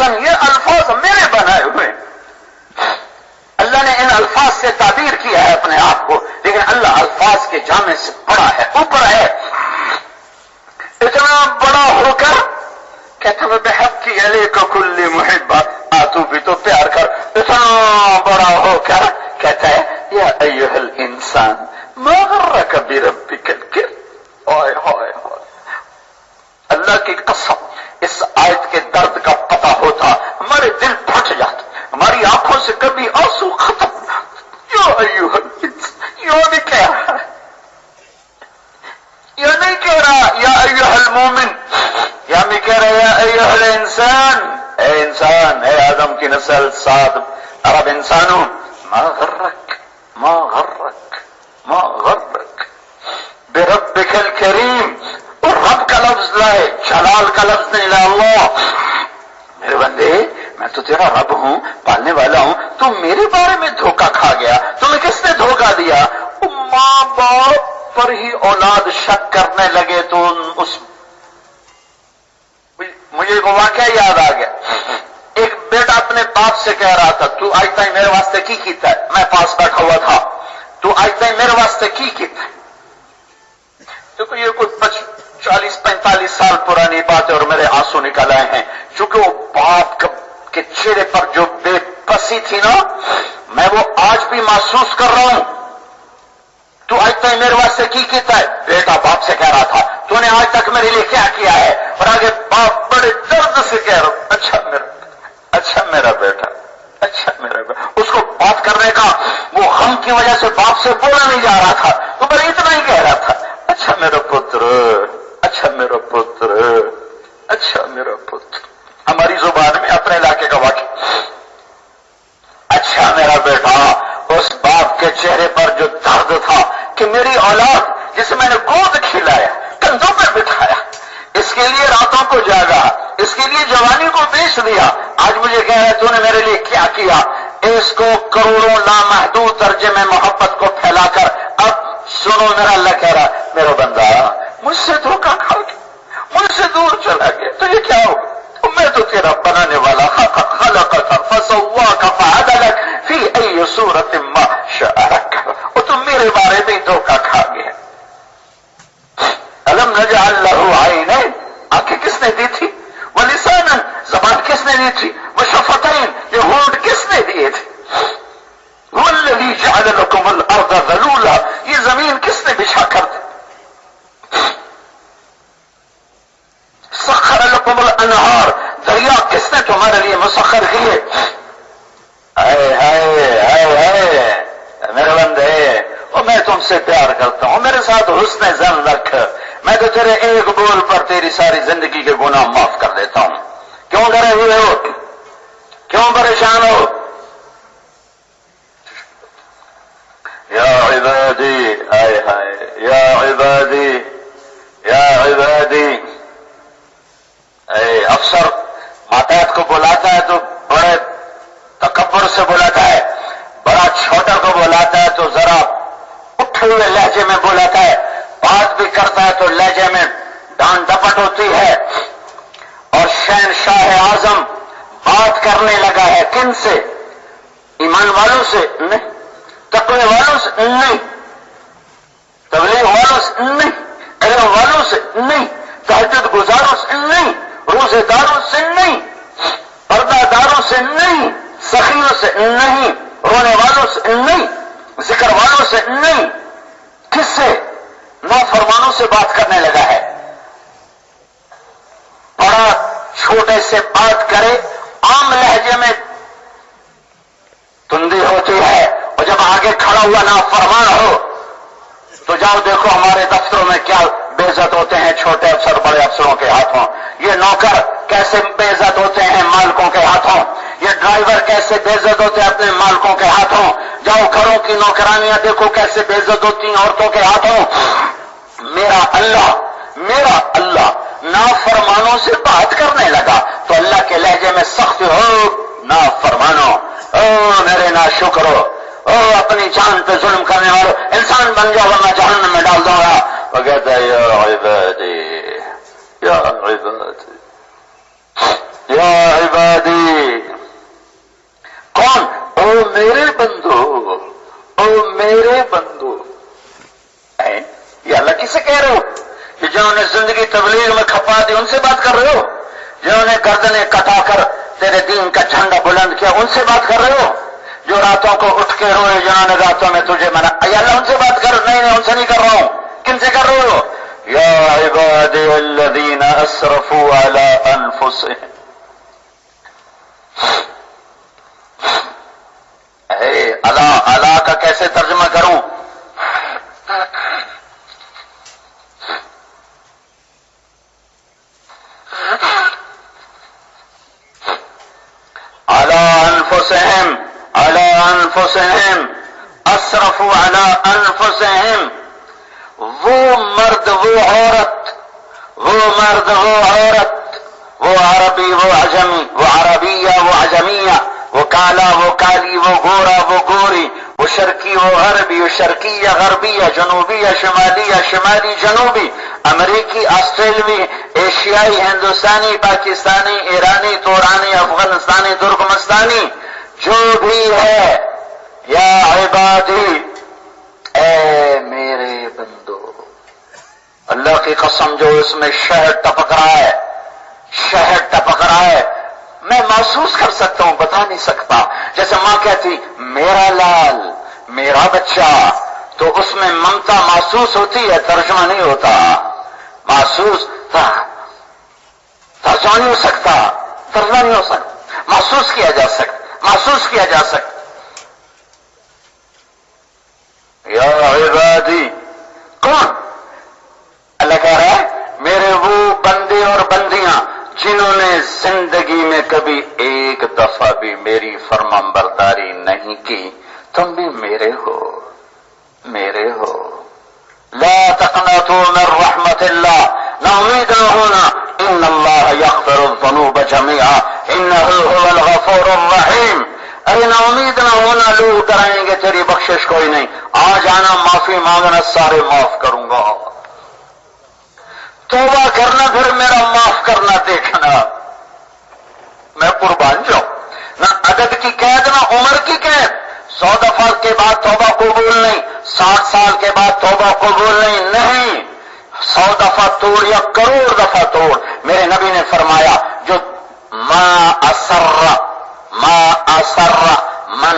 [SPEAKER 1] احسن، یہ الفاظ میرے بنائے ہوئے، اللہ نے ان الفاظ سے تعبیر کیا ہے اپنے آپ کو، لیکن اللہ الفاظ کے جامع سے بڑا ہے، اوپر ہے۔ اتنا بڑا ہو کر کہتا ہے بحق علیک کل محبہ، تو بھی تو پیار کر، اتنا بڑا ہو کر کہتا ہے یا ایھا الانسان ما غرک بربک الکریم۔ ہائے ہائے ہائے، اللہ کی قسم اس آیت کے درد کا پتہ ہوتا ہمارے دل پھٹ جاتے، ہماری آنکھوں سے کبھی آنسو ختم۔ یا ایھا الانسان، یہ نہیں کہہ رہا، یہ نہیں کہہ رہا یا ایھا المومن، یا میں کہہ رہا یا ایھا الانسان، اے انسان، اے آدم کی نسل، سات عرب انسانوں، ما غرک ما غرک ما غرک بربک الکریم، اور رب کا لفظ لائے، جلال کا لفظ نہیں لا اللہ۔ میرے بندے میں تو تیرا رب ہوں، پالنے والا ہوں، تو میرے بارے میں دھوکہ کھا گیا، تمہیں کس نے دھوکہ دیا؟ ماں باپ پر ہی اولاد شک کرنے لگے تو اس مجھے ایک واقعہ یاد آ گیا، ایک بیٹا اپنے باپ سے کہہ رہا تھا تو آج تک میرے واسطے کی کیتا ہے، میں پاس بیٹھا ہوا تھا، تو آج تک میرے واسطے کی کیتا ہے۔ دیکھو یہ کوئی 40-45 سال پرانی بات ہے اور میرے آنسو نکل آئے ہیں، چونکہ وہ باپ کے چہرے پر جو بے بسی تھی نا، میں وہ آج بھی محسوس کر رہا ہوں۔ تو آج تک میرے واسطے کی کیتا ہے، بیٹا باپ سے کہہ رہا تھا تو نے آج تک میرے لیے کیا کیا ہے، اور آگے باپ بڑے درد سے کہہ رہا اچھا میرا بیٹا، اچھا میرا بیٹا۔ اس کو بات کرنے کا وہ غم کی وجہ سے باپ سے بولا نہیں جا رہا تھا، تو بس اتنا ہی کہہ رہا تھا اچھا میرا پتر، اچھا میرا پتر، اچھا میرا پتر۔ ہماری زبان میں اپنے علاقے کا واقعہ، اچھا میرا بیٹا۔ اس باپ کے چہرے پر جو درد تھا کہ میری اولاد جسے میں نے گود کھلایا، کندھوں پر بٹھایا، اس کے لیے راتوں کو جاگا، اس کے لیے جوانی کو بیچ دیا، آج مجھے کہہ رہا ہے تو نے میرے لیے کیا کیا۔ اس کو کروڑوں لامحدود درجے میں محبت کو پھیلا کر اب سنو میرا اللہ کہہ رہا میرا بندہ مجھ سے دھوکہ کھا گیا، مجھ سے دور چلا گیا، تو یہ کیا ہوگا؟ میں تو تیرا بنانے والا خلقک فسواک فعدلک فی ای صورت ما شاء رکب، اور تم میرے بارے میں دھوکہ کھا گیا۔ الم نجعل لہ عینین، آنکھیں کس نے دی تھی؟ ولسانا، زبان کس نے دی تھی؟ وشفتین، یہ ہونٹ کس نے دیے تھے؟ والذی جعل لکم الارض ذلولا، یہ زمین کس نے بچھا کر دی؟ سخر لکم الانہار، دریا کس نے تمہارے لیے مسخر کیے؟ اے میرے بندے، اور میں تم سے پیار کرتا ہوں، میرے ساتھ حسن ظن رکھ، میں تو تیرے ایک بول پر تیری ساری زندگی کے گناہ معاف کر دیتا ہوں۔ کیوں ڈرے ہوئے ہو؟ کیوں پریشان ہو؟ یا عبادی، ہائے ہائے، یا عبادی یا عبادی۔ اے افسر ماتحت کو بلاتا ہے تو بڑے تکبر سے بلاتا ہے، بڑا چھوٹا کو بلاتا ہے تو ذرا اٹھے ہوئے لہجے میں بلاتا ہے، بات بھی کرتا ہے تو لہجے میں ڈانٹ ڈپٹ ہوتی ہے۔ اور شہنشاہ اعظم بات کرنے لگا ہے کن سے؟ ایمان والوں سے نہیں، تقوی والوں سے نہیں، تبلیغ والوں سے نہیں، علم والوں سے نہیں، تہجد گزاروں سے نہیں، روزے داروں سے نہیں، پردہ داروں سے نہیں، سخیوں سے نہیں، رونے والوں سے نہیں، ذکر والوں سے نہیں، کس سے؟ نافرمانوں سے بات کرنے لگا ہے۔ بڑا چھوٹے سے بات کرے عام لہجے میں تندی ہوتی ہے، اور جب آگے کھڑا ہوا نافرمان ہو تو جاؤ دیکھو ہمارے دفتروں میں کیا بے عزت ہوتے ہیں چھوٹے افسر بڑے افسروں کے ہاتھوں، یہ نوکر کیسے بے عزت ہوتے ہیں مالکوں کے ہاتھوں، یہ ڈرائیور کیسے بے عزت ہوتے ہیں اپنے مالکوں کے ہاتھوں، جاؤ گھروں کی نوکرانیاں دیکھو کیسے بے عزت ہوتی ہیں عورتوں کے ہاتھوں۔ میرا اللہ نافرمانوں سے بات کرنے لگا تو اللہ کے لہجے میں سخت ہو، نافرمانو، او میرے ناشکرو، او اپنی جان پہ ظلم کرنے والوں، انسان بن جاؤ ورنہ جہنم میں ڈال دوں گا۔ وہ کہتا ہے یا عبادی یا عبادی یا عبادی عبادی، ان سے بات کر رہے ہو؟ جنہوں نے گردنیں کٹا کر تیرے دین کا جھنڈا بلند کیا، ان سے بات کر رہے ہو؟ جو راتوں کو اٹھ کے روئے، جنہوں نے راتوں میں تجھے منع، یا اللہ ان سے بات کر. نہیں ان سے نہیں کر رہا ہوں. کن سے کر رہے ہو؟ یا عبادی الذین اسرفوا علی انفسہم. اللہ کا کیسے ترجمہ کروں؟ علی انفسہم اسرفوا علی انفسہم. وہ مرد وہ عورت، وہ عربی وہ عجمی، وہ عربیہ وہ عجمیہ، وہ کالا وہ کالی، وہ گورا وہ گوری، وہ شرقی وہ غربی، وہ شرقیہ غربیہ، جنوبیہ شمالیہ، شمالی جنوبی، امریکی آسٹریلوی، ایشیائی ہندوستانی پاکستانی ایرانی تورانی افغانستانی ترکمستانی، جو بھی ہے. یا عبادی، اے میرے بندو، اللہ کی قسم جو اس میں شہد ٹپک رہا ہے میں محسوس کر سکتا ہوں، بتا نہیں سکتا. جیسے ماں کہتی میرا لال میرا بچہ، تو اس میں ممتا محسوس ہوتی ہے، ترجمہ نہیں ہوتا. ترجمہ نہیں ہو سکتا، محسوس کیا جا سکتا. یا عبادی، کون؟ اللہ کہہ رہا ہے میرے وہ بندے اور بندیاں جنہوں نے زندگی میں کبھی ایک دفعہ بھی میری فرمانبرداری نہیں کی. تم بھی میرے ہو. لا تقنطوا من رحمت اللہ، نہ امید نہ ہونا. ان اللہ یغفر الذنوب جميعا انہ هو الغفور الرحیم. ارے نہ امید نہ ہونا، لوگ ڈرائیں گے تیری بخشش کوئی نہیں. آ جانا، معافی مانگنا، سارے معاف کروں گا. توبہ کرنا، پھر میرا معاف کرنا دیکھنا. میں قربان جاؤں. نہ عدد کی قید نہ عمر کی قید. 100 دفعہ کے بعد توبہ قبول نہیں، 60 سال کے بعد توبہ قبول نہیں. 100 دفعہ توڑ یا کروڑ دفعہ توڑ. میرے نبی نے فرمایا جو ما اصر من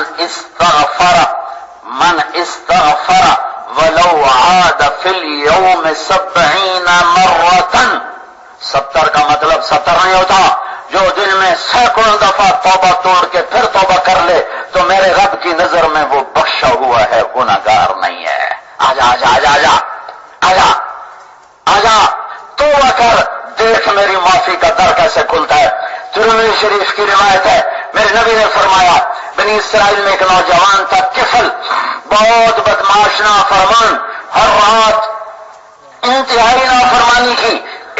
[SPEAKER 1] استغفر ولو عاد فی اليوم 70 مرة. 70 کا مطلب 70 نہیں ہوتا. جو دل میں سینکڑوں دفعہ توبہ توڑ کے پھر توبہ کر لے تو میرے رب کی نظر میں وہ بخشا ہوا ہے، گناہگار نہیں ہے. آجا توبہ کر، دیکھ میری معافی کا در کیسے کھلتا ہے. ترمذی شریف کی روایت ہے، میرے نبی نے فرمایا بنی اسرائیل میں ایک نوجوان تھا کفل، بہت بدماش نافرمان، ہر رات انتہائی نافرمانی کی.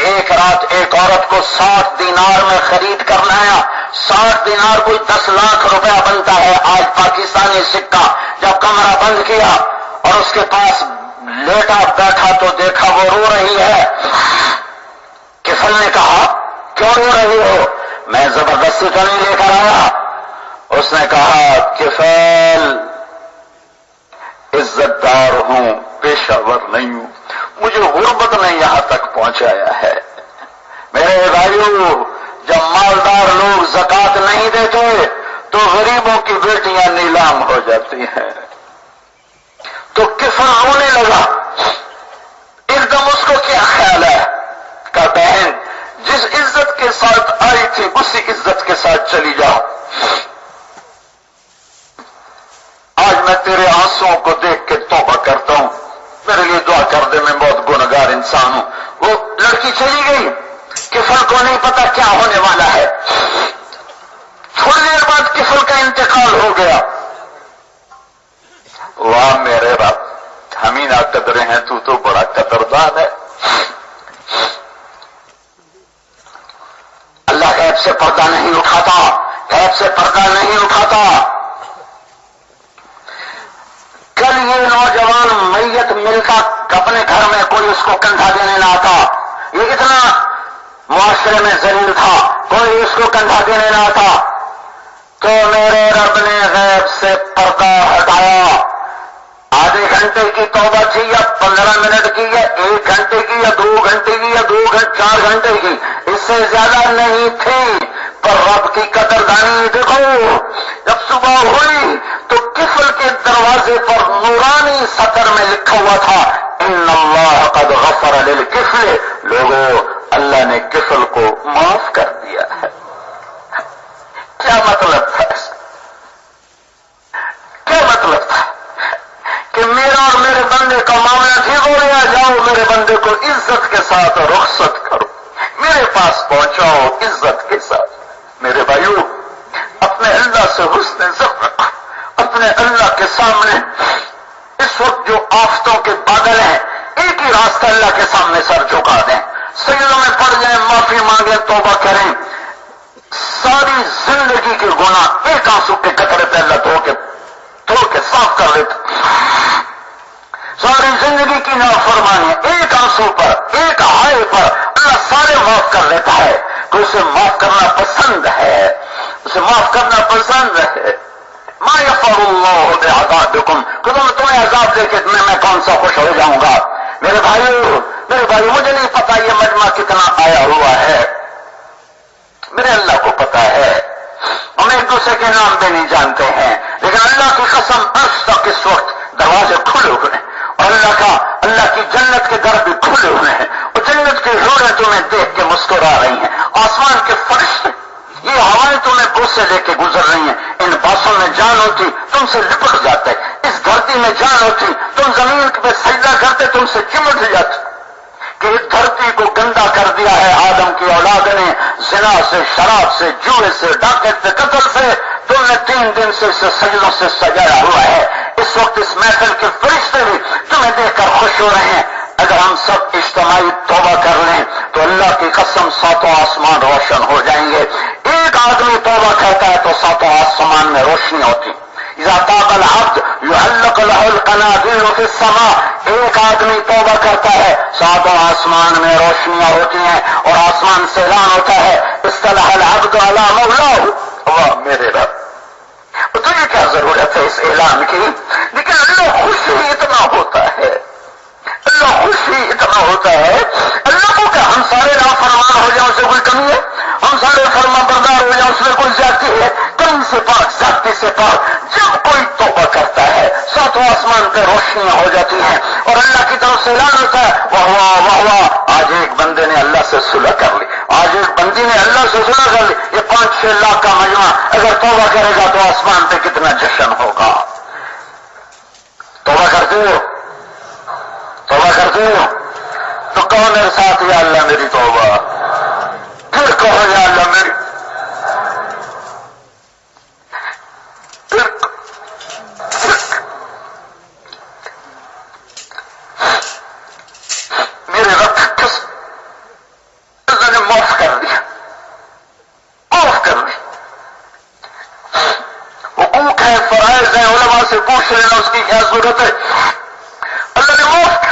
[SPEAKER 1] ایک رات ایک عورت کو 60 دینار میں خرید کر لایا. 60 دینار کوئی 10 لاکھ روپیہ بنتا ہے آج پاکستانی سکہ. جب کمرہ بند کیا اور اس کے پاس لیٹا بیٹھا تو دیکھا وہ رو رہی ہے. کفل نے کہا کیوں رو رہی ہو؟ میں زبردستی تو نہیں لے کر آیا. اس نے کہا کفل عزت دار ہوں، پیشہ ور نہیں ہوں، مجھے غربت نے یہاں تک پہنچایا ہے. میرے بھائیوں، جب مالدار لوگ زکات نہیں دیتے تو غریبوں کی بیٹیاں نیلام ہو جاتی ہیں. تو کفل رونے لگا. ایک دم اس کو کیا خیال ہے کہ بہن جس عزت کے ساتھ آئی تھی اسی عزت کے ساتھ چلی جاؤ. آج میں تیرے آنسوؤں کو دیکھ کے توبہ کرتا ہوں، میرے لیے دعا کر دے، میں بہت گنہگار انسان ہوں. وہ لڑکی چلی گئی. کفل کو نہیں پتا کیا ہونے والا ہے. تھوڑی دیر بعد کفل کا انتقال ہو گیا. واہ میرے رب، ہم ہی نہ قدرے ہیں، تو بڑا قدردان ہے. اللہ غیب سے پردہ نہیں اٹھاتا. کل یہ نوجوان میت ملتا اپنے گھر میں کوئی اس کو کندھا دینے نہ آتا. یہ اتنا معاشرے میں ذلیل تھا، کوئی اس کو کندھا دینے نہ آتا. تو میرے رب نے غیب سے پردہ ہٹایا. آدھے گھنٹے کی توبہ تھی یا 15 منٹ کی یا 1 گھنٹے کی یا 2 گھنٹے کی یا 4 گھنٹے کی، اس سے زیادہ نہیں تھی، پر رب کی قدردانی دیکھو، جب صبح ہوئی تو کفل کے دروازے پر نورانی سطر میں لکھا ہوا تھا ان اللہ قد غفر للکفل، لوگوں اللہ نے کفل کو معاف کر دیا ہے۔ کیا مطلب تھا اس کا؟ کیا مطلب تھا کہ میرا اور میرے بندے کا معاملہ ٹھیک ہو گیا، جاؤ میرے بندے کو عزت کے ساتھ رخصت کرو، میرے پاس پہنچاؤ عزت کے ساتھ۔ میرے بھائیو، اپنے اللہ سے حسن ظن رکھو، اپنے اللہ کے سامنے اس وقت جو آفتوں کے بادل ہیں، ایک ہی راستہ اللہ کے سامنے سر جھکا دیں، سجدوں میں پڑ جائیں، معافی مانگیں، توبہ کریں، ساری زندگی کے گناہ ایک آنسو کے قطرے پہ اللہ دھو کے صاف کر لیتا، ساری زندگی کی نافرمانی ایک آنسو پر، ایک ہائے پر اللہ سارے معاف کر لیتا ہے، تو اسے معاف کرنا پسند ہے، اسے معاف کرنا پسند ہے۔ ما یفعل اللہ بعذابکم، تمہیں عذاب دے کے میں کون سا خوش ہو جاؤں گا؟ میرے بھائی مجھے نہیں پتا یہ مجمع کتنا آیا ہوا ہے، میرے اللہ کو پتا ہے، ہم ایک دوسرے کے نام بھی نہیں جانتے ہیں، لیکن اللہ کی قسم عرش تک اس وقت دروازے کھلے ہوئے ہیں، اور اللہ کی جنت کے در بھی کھلے ہوئے ہیں، اور جنت کی حوریں تمہیں دیکھ کے مسکرا رہی ہیں، آسمان کے فرشتے، یہ ہوائیں تمہیں بوسے لے کے گزر رہی ہیں، ان باسوں میں جان ہوتی تم سے لپٹ جاتے، اس دھرتی میں جان ہوتی تم زمین پہ سجدہ کرتے تم سے چمٹ جاتے، کہ اس دھرتی کو گندا کر دیا ہے آدم کی اولاد نے، زنا سے، شراب سے، جوئے سے، ڈاکٹ سے، قتل سے، تم نے 3 دن سے اسے سجدوں سے سجایا ہوا ہے۔ اس وقت اس محفل کے فرشتے بھی تمہیں دیکھ کر خوش ہو رہے ہیں۔ اگر ہم سب اجتماعی توبہ کر لیں تو اللہ کی قسم 7 آسمان روشن ہو جائیں گے۔ ایک آدمی توبہ کرتا ہے تو 7 آسمان میں روشنی ہوتی۔ اذا تاب العبد يعلق له القناديل في السماء، ایک آدمی توبہ کرتا ہے 7 آسمان میں روشنیاں ہوتی ہیں، اور آسمان سے اعلان ہوتا ہے اصطلح العبد على مولاه، واہ میرے رب، تجھے کیا ضرورت ہے اس اعلان کی؟ لیکن اللہ خوش ہی اتنا ہوتا ہے، اللہ خوش ہی اتنا ہوتا ہے، اللہ کو کیا ہم سارے نافرمان ہو جائیں اس سے کوئی کمی ہے؟ ہم سارے فرما بردار ہو جائیں اس میں کوئی زیادتی ہے؟ کمی سے پاک، زیادتی سے پاک۔ جب کوئی توبہ کرتا ہے 7 آسمان پہ روشنیاں ہو جاتی ہیں، اور اللہ کی طرف سے اعلان ہوتا ہے واہ واہ واہ واہ، آج ایک بندے نے اللہ سے صلح کر لی، آج ایک بندی نے اللہ سے صلح کر لی۔ یہ 5-6 لاکھ کا مجمع اگر توبہ کرے گا تو آسمان پہ کتنا جشن ہوگا۔ توبہ کرتے ہو؟ توبہ کرتے ہو تو کہو میرے ساتھ یا اللہ میری توبہ، پھر کہو یا اللہ میری، میرے رب کس اللہ نے معاف کر دیا، معاف کر دیا۔ حقوق ہے، فرائض ہیں، علماء سے پوچھ لینا اس کی کیا ضرورت ہے، اللہ نے معاف کر،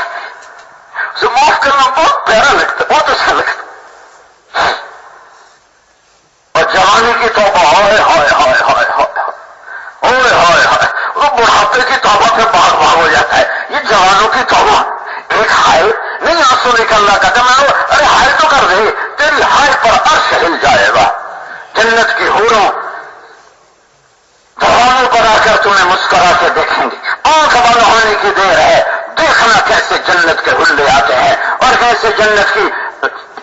[SPEAKER 1] اسے معاف کرنا بہت پیارا لگتا ہے، بہت اچھا لگتا ہے۔ اور جوانی کی توبہ، ہائے ہائے ہائے ہائے ہائے ہائے ہائے، وہ بڑھاپے کی توبہ پہ بھاگ بھاگ ہو جاتا ہے، یہ جوانوں کی توبہ ایک ہائے نہیں، آنسو نکلنا کہتا میں ارے ہائے تو کر دے، تیری ہائے پر عرش ہل جائے گا، جنت کی حوروں جوانوں پر آ کر تمہیں مسکرا کے دیکھیں گے، آنکھ بند ہونے کی دیر ہے، دیکھنا کیسے جنت کے ہلے آتے ہیں، اور کیسے جنت کی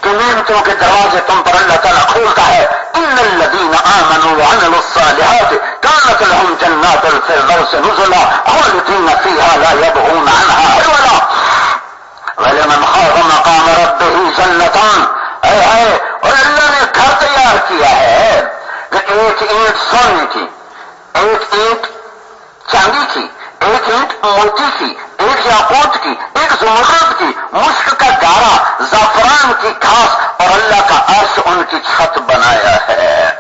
[SPEAKER 1] نعمتوں کے دروازے تم پر اللہ تعالیٰ کھولتا ہے۔ ان الذین آمنوا وعملوا الصالحات كانت لهم جنات الفردوس نزلا خالدین فیها لا یبغون عنها حولا ولمن خاف مقام ربه جنتان، اور اللہ نے گھر تیار کیا ہے کہ ایک اینٹ سونے کی، ایک اینٹ چاندی کی، ایک اینٹ موتی کی، ایک یاقوت کی، ایک زمرد کی، مشک کا گارا، زعفران کی گھاس، اور اللہ کا عرش ان کی چھت بنایا ہے،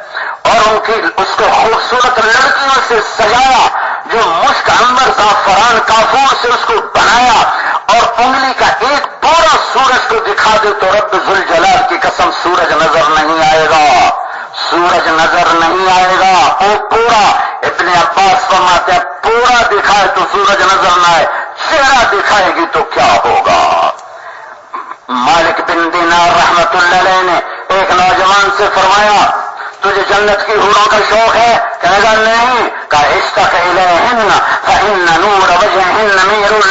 [SPEAKER 1] اور ان کی اس کو خوبصورت لڑکیوں سے سجایا، جو مشک، عنبر، زعفران، کافور سے اس کو بنایا، اور انگلی کا ایک پورا سورج کو دکھا دے تو رب ذوالجلال کی قسم سورج نظر نہیں آئے گا، سورج نظر نہیں آئے گا، وہ پورا، ابن عباس فرماتے ہیں پورا دکھائے تو سورج نظر نہ آئے، چہرہ نہ دکھائے گی تو کیا ہوگا؟ مالک بن دینار رحمت اللہ علیہ نے ایک نوجوان سے فرمایا تجھے جنت کی حوروں کا شوق ہے؟ کہنے لگا نہیں. کہا اشتاق الیہن فإن نور وجہہن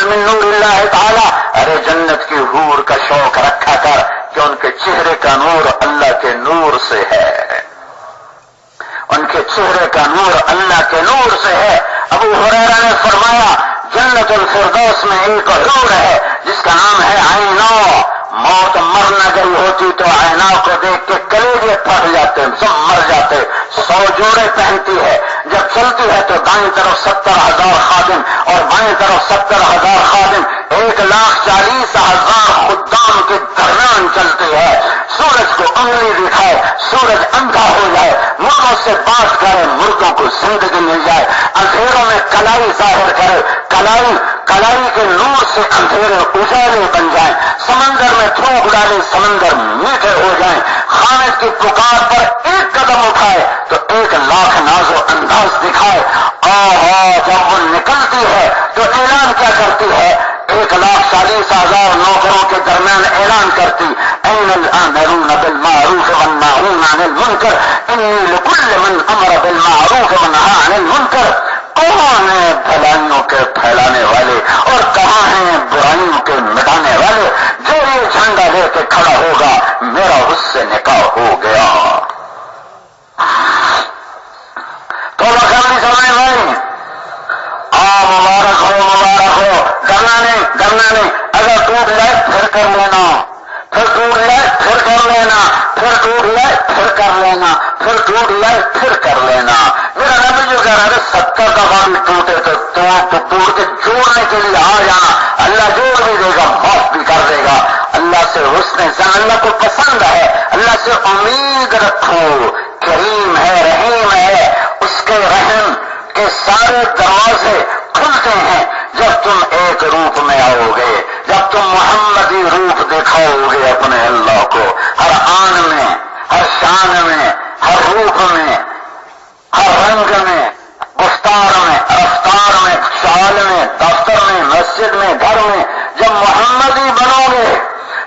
[SPEAKER 1] من نور اللہ تعالی. ارے جنت کی حور کا شوق رکھا کر کہ ان کے چہرے کا نور اللہ کے نور سے ہے، ان کے چہرے کا نور اللہ کے نور سے ہے. ابو ہریرہ نے فرمایا جنت الفردوس میں ایک حور ہے جس کا نام ہے عینو. موت مر نہ گئی ہوتی تو عینو کو دیکھ کے کلیجے پھٹ جاتے، سب مر جاتے. 100 جوڑے پہنتی ہے، جب چلتی ہے تو دائیں طرف 70,000 خادم اور بائیں طرف 70,000 خادم، 1,40,000 خدام کے درمیان چلتی ہے. سورج کو انگلی دکھائے، سورج اندھا ہو جائے، مردوں سے بات کرے، مردوں کو زندگی مل جائے، اندھیروں میں کلائی ظاہر کرے، کلائی کے نور سے اندھیرے اجالے بن جائیں، سمندر میں تھوک ڈالے سمندر میٹھے ہو جائیں. خالق کی پکار پر ایک قدم اٹھائے تو 1,00,000 ناز و انداز دکھائے. جب وہ نکلتی ہے تو اعلان کیا کرتی ہے؟ 1,40,000 نوکروں کے درمیان اعلان کرتی این الآمرون بالمعروف والناہون عن المنکر انی لکل من امر بالمعروف ونہا عن المنکر. کون ہیں بھلائیوں کے پھیلانے والے اور کہاں ہیں برائیوں کے مٹانے والے؟ جو یہ جھنڈا لے کے کھڑا ہوگا میرا اس سے نکاح ہو گیا. تو لکھنی سمجھ بھائی مبارک ہو. ڈرنا نہیں. اگر ٹوٹ جائے پھر کر لینا، پھر ٹوٹ جائے پھر کر لینا، پھر ٹوٹ جائے پھر کر لینا، پھر ٹوٹ جائے پھر کر لینا. میرا نبی جو کہہ رہا ہے 70 دفعہ بھی ٹوٹے تو توڑ کے جوڑنے کے لیے آ جانا. اللہ جوڑ بھی دے گا، معاف بھی کر دے گا. اللہ سے حسن زن، اللہ کو پسند ہے، اللہ سے امید رکھو. کریم ہے، رحیم ہے، اس کے رحم کے سارے دروازے کھلتے ہیں جب تم ایک روپ میں آؤ گے، جب تم محمدی روپ دکھاؤ گے اپنے اللہ کو، ہر آن میں، ہر شان میں، ہر روپ میں، ہر رنگ میں، گفتار میں، رفتار میں، چال میں، دفتر میں، مسجد میں، گھر میں. جب محمدی بنو گے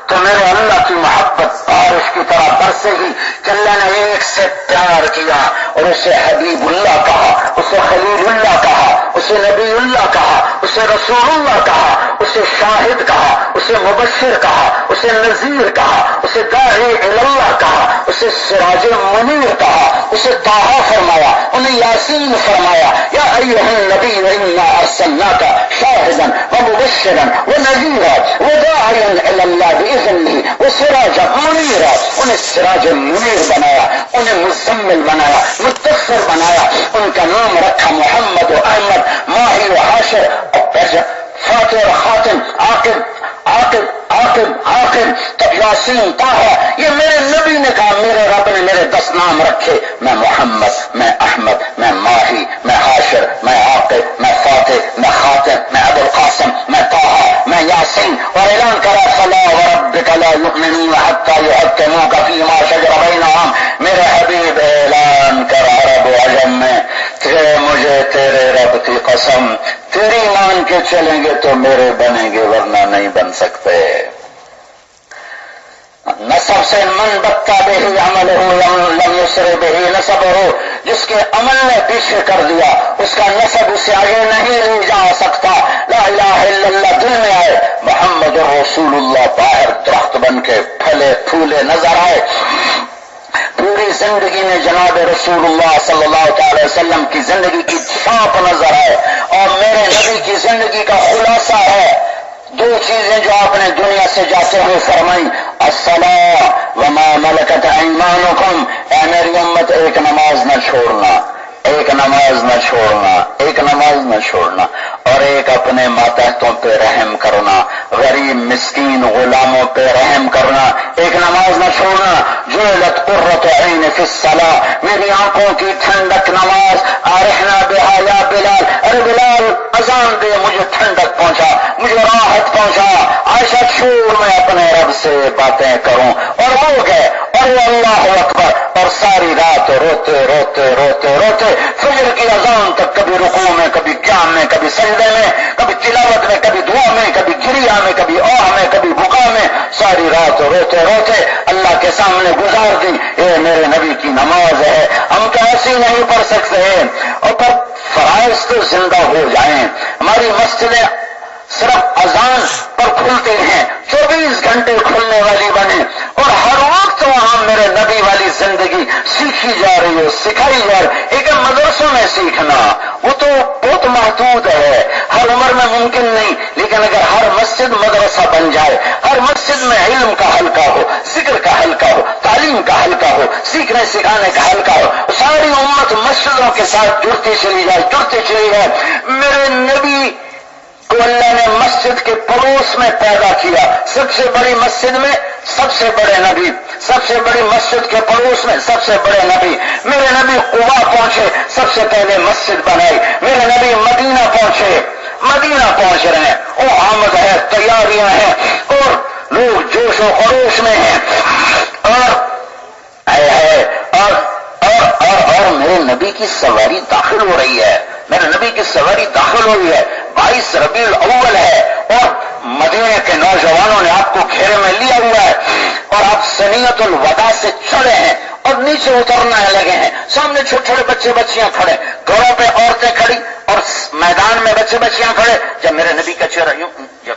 [SPEAKER 1] تو میرے اللہ کی محبت بارش کی طرح برسے گی کہ اللہ نے ایک سے پیار کیا اور اسے حبیب اللہ کہا، اسے خلیل اللہ کہا، اسے نبی اللہ کہا، اسے رسول اللہ کہا، اسے شاہد کہا، اسے مبشر کہا، اسے نذیر کہا، اسے داعی اللہ کہا، اسے سراج منیر کہا، اسے طٰہٰ فرمایا، انہیں یاسین فرمایا. یا ایھا النبی انا ارسلناک شاہدا ومبشرا ونذیرا وداعیا الی اللہ باذنہ وسراجا منیرا. انہیں سراج منیر بنایا، انہیں مزمل بنایا، مدثر بنایا. ان کا نام رکھا محمد و احمد، ماہی و حاشر، فاتح و خاتم، عاقب تب یاسین طٰہٰ. یہ میرے نبی نے کہا، میرے رب نے میرے 10 نام رکھے. میں محمد، میں احمد، میں ماہی، میں حاشر، میں عاقب، میں فاتح، میں خاتم، میں ابو القاسم، میں طٰہٰ، میں یاسین. اور اعلان کرا فلا وربک لا یؤمنون حتی یحکموک فیما شجر بینہم. میرے حبیب اعلان کر عرب و عجم میں کہ مجھے تیرے رب کی قسم، تیری مان کے چلیں گے تو میرے بنیں گے ورنہ نہیں بن سکتے. نسب سے من بتا بہی عمل ہو لم یسر بہی نسب ہو. جس کے عمل نے پیچھے کر دیا اس کا نسب اسے آگے نہیں لے جا سکتا. لا الہ الا اللہ دل میں آئے، محمد رسول اللہ باہر درخت بن کے پھلے پھولے نظر آئے. پوری زندگی میں جناب رسول اللہ صلی اللہ تعالی وسلم کی زندگی کی چھاپ نظر آئے. اور میرے نبی کی زندگی کا خلاصہ ہے 2 چیزیں جو آپ نے دنیا سے جاتے ہوئے فرمائی، الصلاۃ وما ملکت ایمانکم. اے میری امت، ایک نماز نہ چھوڑنا، ایک نماز نہ چھوڑنا، ایک نماز نہ چھوڑنا. اور ایک اپنے ماتحتوں پہ رحم کرنا، غریب مسکین غلاموں پہ رحم کرنا. ایک نماز نہ چھوڑنا. جعلت قرۃ عین فی الصلاۃ. میری آنکھوں کی ٹھنڈک نماز. ارحنا بہا یا بلال، ارے بلال اذان دے، مجھے ٹھنڈک پہنچا، مجھے راحت پہنچا، عائشہ چھوڑ میں اپنے رب سے باتیں کروں۔ اور وہ گئے اور وہ اللہ اکبر، اور ساری رات روتے روتے روتے روتے فجر کی اذان تک، کبھی رکوع میں، کبھی قیام میں، کبھی سجدے میں، کبھی تلاوت میں، کبھی دعا میں، کبھی گریا میں، کبھی آہ میں، کبھی بکا میں، ساری رات روتے روتے اللہ کے سامنے گزار دی۔ اے میرے نبی کی نماز ہے، ہم تو ایسی نہیں پڑھ سکتے ہیں، اور پر فرائض تو زندہ ہو جائیں۔ ہماری مسجدیں صرف اذان پر کھلتی ہیں، 24 گھنٹے کھلنے والی بنے، اور ہر وقت وہاں میرے نبی والی زندگی سیکھی جا رہی ہے، سکھائی جا رہی ہے۔ ایک مدرسوں میں سیکھنا وہ تو بہت محدود ہے، ہر عمر میں ممکن نہیں، لیکن اگر ہر مسجد مدرسہ بن جائے، ہر مسجد میں علم کا حلقہ ہو، ذکر کا حلقہ ہو، تعلیم کا حلقہ ہو، سیکھنے سکھانے کا حلقہ ہو، ساری امت مسجدوں کے ساتھ جڑتی چلی جائے، جڑتی چلی جائے۔ میرے نبی کو اللہ نے مسجد کے پڑوس میں پیدا کیا، سب سے بڑی مسجد میں سب سے بڑے نبی، سب سے بڑی مسجد کے پڑوس میں سب سے بڑے نبی۔ میرے نبی قبا پہنچے، سب سے پہلے مسجد بنائی۔ میرے نبی مدینہ پہنچے، مدینہ پہنچ رہے ہیں، وہ آمد ہے، تیاریاں ہیں، اور لوگ جوش و خروش میں ہیں، اور میرے نبی کی سواری داخل ہو رہی ہے، میرے نبی کی سواری داخل ہو رہی ہے۔ 22 ربیع الاول ہے، اور مدینے کے نوجوانوں نے آپ کو گھیرے میں لیا ہوا ہے، اور آپ سنیت الوداع سے چڑھے ہیں اور نیچے اترنا لگے ہیں۔ سامنے چھوٹے چھوٹے بچے بچیاں کھڑے، گھوڑوں پہ عورتیں کھڑی، اور میدان میں بچے بچیاں کھڑے۔ جب میرے نبی کا چہرہ یوں،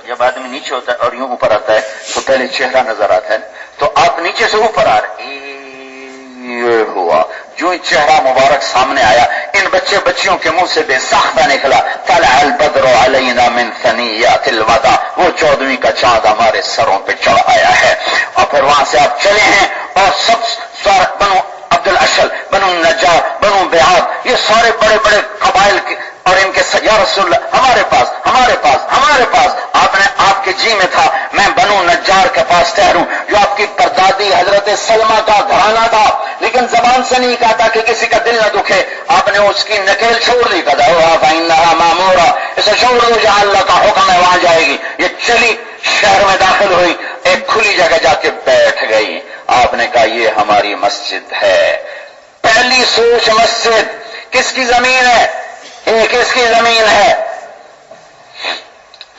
[SPEAKER 1] جب آدمی نیچے ہوتا ہے اور یوں اوپر آتا ہے تو پہلے چہرہ نظر آتا ہے، تو آپ نیچے سے اوپر آ رہے، یہ ہوا جو چہرہ مبارک سامنے آیا، ان بچے بچیوں کے منہ سے بے ساختہ نکلا، طلع البدر علینا من ثنیات الوداع، وہ 14ویں کا چاند ہمارے سروں پہ چڑھ آیا ہے۔ اور پھر وہاں سے آپ چلے ہیں، اور سب بنو عبد الاشل، بنو النجار، بنو بیعاد، یہ سارے بڑے بڑے قبائل کے، اور ان کے یا رسول اللہ ہمارے پاس، ہمارے پاس، ہمارے پاس۔ آپ کے جی میں تھا میں بنو نجار کے پاس ٹھہروں، جو آپ کی پردادی حضرت سلمہ کا گھرانہ تھا، لیکن زبان سے نہیں کہا تھا کہ کسی کا دل نہ دکھے۔ آپ نے اس کی نکیل چھوڑ دی، کہا فإنها مأمورة، اسے چھوڑ دو، جہاں اللہ کا حکم ہے وہاں جائے گی۔ یہ چلی، شہر میں داخل ہوئی، ایک کھلی جگہ جا کے بیٹھ گئی۔ آپ نے کہا یہ ہماری مسجد ہے۔ پہلی سوچ مسجد کس کی زمین ہے، یہ کس کی زمین ہے؟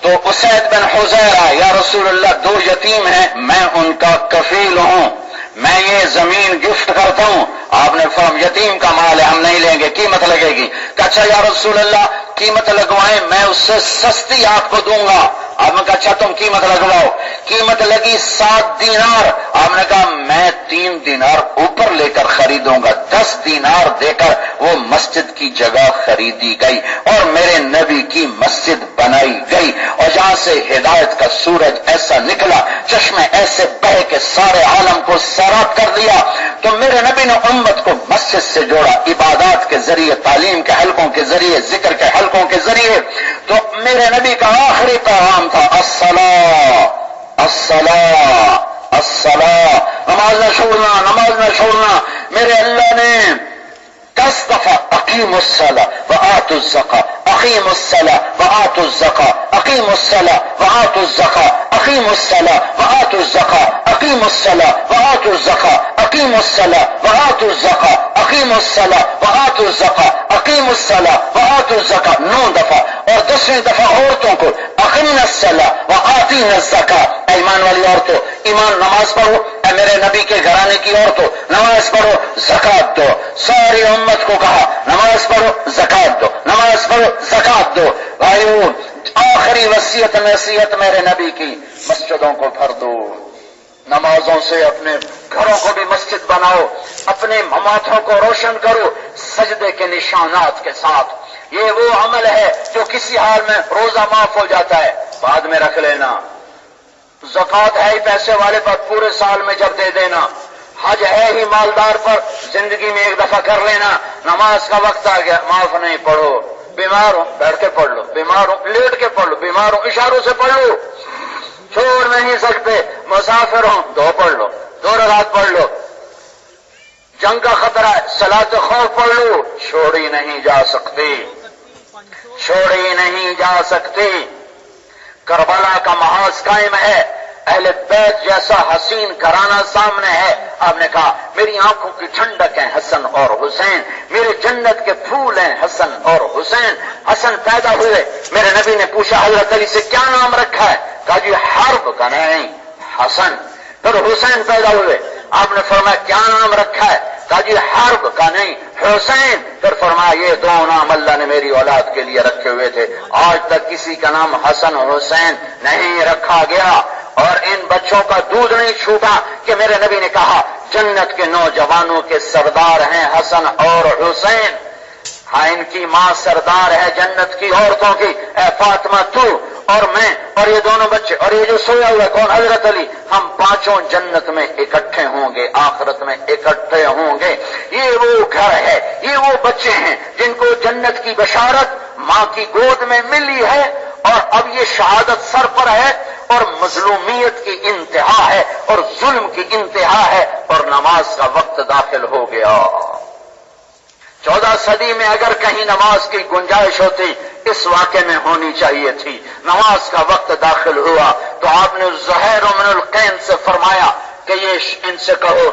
[SPEAKER 1] تو اسید بن حذیرہ، یا رسول اللہ 2 یتیم ہیں، میں ان کا کفیل ہوں، میں یہ زمین گفٹ کرتا ہوں۔ آپ نے فرمایا یتیم کا مال ہے، ہم نہیں لیں گے، قیمت لگے گی۔ کہا اچھا یا رسول اللہ قیمت لگوائیں، میں اس سے سستی آپ کو دوں گا۔ آپ نے کہا اچھا تم قیمت لگواؤ۔ قیمت لگی 7 دینار۔ آپ نے کہا میں 3 دینار اوپر لے کر خریدوں گا۔ 10 دینار دے کر وہ مسجد کی جگہ خریدی گئی، اور میرے نبی کی مسجد بنائی گئی، اور جہاں سے ہدایت کا سورج ایسا نکلا، چشمے ایسے بہہ کے سارے عالم کو سیراب کر دیا۔ تو میرے نبی نے امت کو مسجد سے جوڑا، عبادات کے ذریعے، تعلیم کے حلقوں کے ذریعے، ذکر کے حلقوں کے ذریعے۔ تو میرے نبی کا آخری پیغام تھا الصلاۃ، الصلاۃ، الصلاۃ، نماز نہ چھوڑنا، نماز نہ چھوڑنا۔ میرے اللہ نے 10 دفعہ اقیموا الصلاۃ وآتوا الزکاۃ، اقیموا الصلاۃ وآتوا الزکاۃ، اقیموا الصلاۃ وآتوا الزکاۃ، اقیموا الصلاۃ وآتوا الزکاۃ، اقیموا الصلاۃ وآتوا الزکاۃ، اقیموا الصلاۃ وآتوا الزکاۃ، اقیموا الصلاۃ وآتوا الزکاۃ، اقیموا الصلاۃ وآتوا الزکاۃ، 9 دفعہ۔ اور 10ویں دفعہ عورتوں کو اقمنا الصلاۃ وآتینا الزکاۃ، ایمان والی عورتوں ایمان، نماز پڑھو، اے میرے نبی کے گھرانے کی عورتوں نماز پڑھو، زکات دو۔ ساری امت کو کہا نماز پڑھو، زکات دو، نماز پڑھو، زکات دو۔ بھائیو آخری وصیت نصیحت میرے نبی کی، مسجدوں کو بھر دو، نمازوں سے اپنے گھروں کو بھی مسجد بناؤ، اپنے مماتوں کو روشن کرو سجدے کے نشانات کے ساتھ۔ یہ وہ عمل ہے جو کسی حال میں روزہ معاف ہو جاتا ہے، بعد میں رکھ لینا۔ زکات ہے ہی پیسے والے پر، پورے سال میں جب دے دینا۔ حج ہے ہی مالدار پر، زندگی میں ایک دفعہ کر لینا۔ نماز کا وقت آ گیا، معاف نہیں، پڑھو۔ بیمار ہوں بیٹھ کے پڑھ لو، بیمار ہوں لیٹ کے پڑھ لو، بیمار ہوں اشاروں سے پڑھ لو، چھوڑ نہیں سکتے۔ مسافر ہوں 2 پڑھ لو، 2 رکعت پڑھ لو۔ جنگ کا خطرہ ہے، صلاۃ خوف پڑھ لو، چھوڑی نہیں جا سکتی۔ چھوڑی نہیں جا سکتی. کربلا کا محاذ قائم ہے، اہل بیت جیسا حسین گھرانہ سامنے ہے. آپ نے کہا میری آنکھوں کی ٹھنڈک ہیں حسن اور حسین، میرے جنت کے پھول ہیں حسن اور حسین. حسن پیدا ہوئے، میرے نبی نے پوچھا حضرت علی سے کیا نام رکھا ہے؟ کہا جی حرب کا نہیں حسن. پھر حسین پیدا ہوئے، آپ نے فرمایا کیا نام رکھا ہے؟ کہا جی حرب کا نہیں حسین. پھر فرمایا یہ دو نام اللہ نے میری اولاد کے لیے رکھے ہوئے تھے، آج تک کسی کا نام حسن حسین نہیں رکھا گیا. اور ان بچوں کا دودھ نہیں چھوٹا کہ میرے نبی نے کہا جنت کے نوجوانوں کے سردار ہیں حسن اور حسین. ہاں ان کی ماں سردار ہے جنت کی عورتوں کی، اے فاطمہ تو اور میں اور یہ دونوں بچے اور یہ جو سویا ہوا کون حضرت علی، ہم پانچوں جنت میں اکٹھے ہوں گے، آخرت میں اکٹھے ہوں گے. یہ وہ گھر ہے، یہ وہ بچے ہیں جن کو جنت کی بشارت ماں کی گود میں ملی ہے. اور اب یہ شہادت سر پر ہے اور مظلومیت کی انتہا ہے اور ظلم کی انتہا ہے اور نماز کا وقت داخل ہو گیا. 14 صدی میں اگر کہیں نماز کی گنجائش ہوتی اس واقعے میں ہونی چاہیے تھی. نماز کا وقت داخل ہوا تو آپ نے زہیر بن القین سے فرمایا کہ یہ ان سے کہو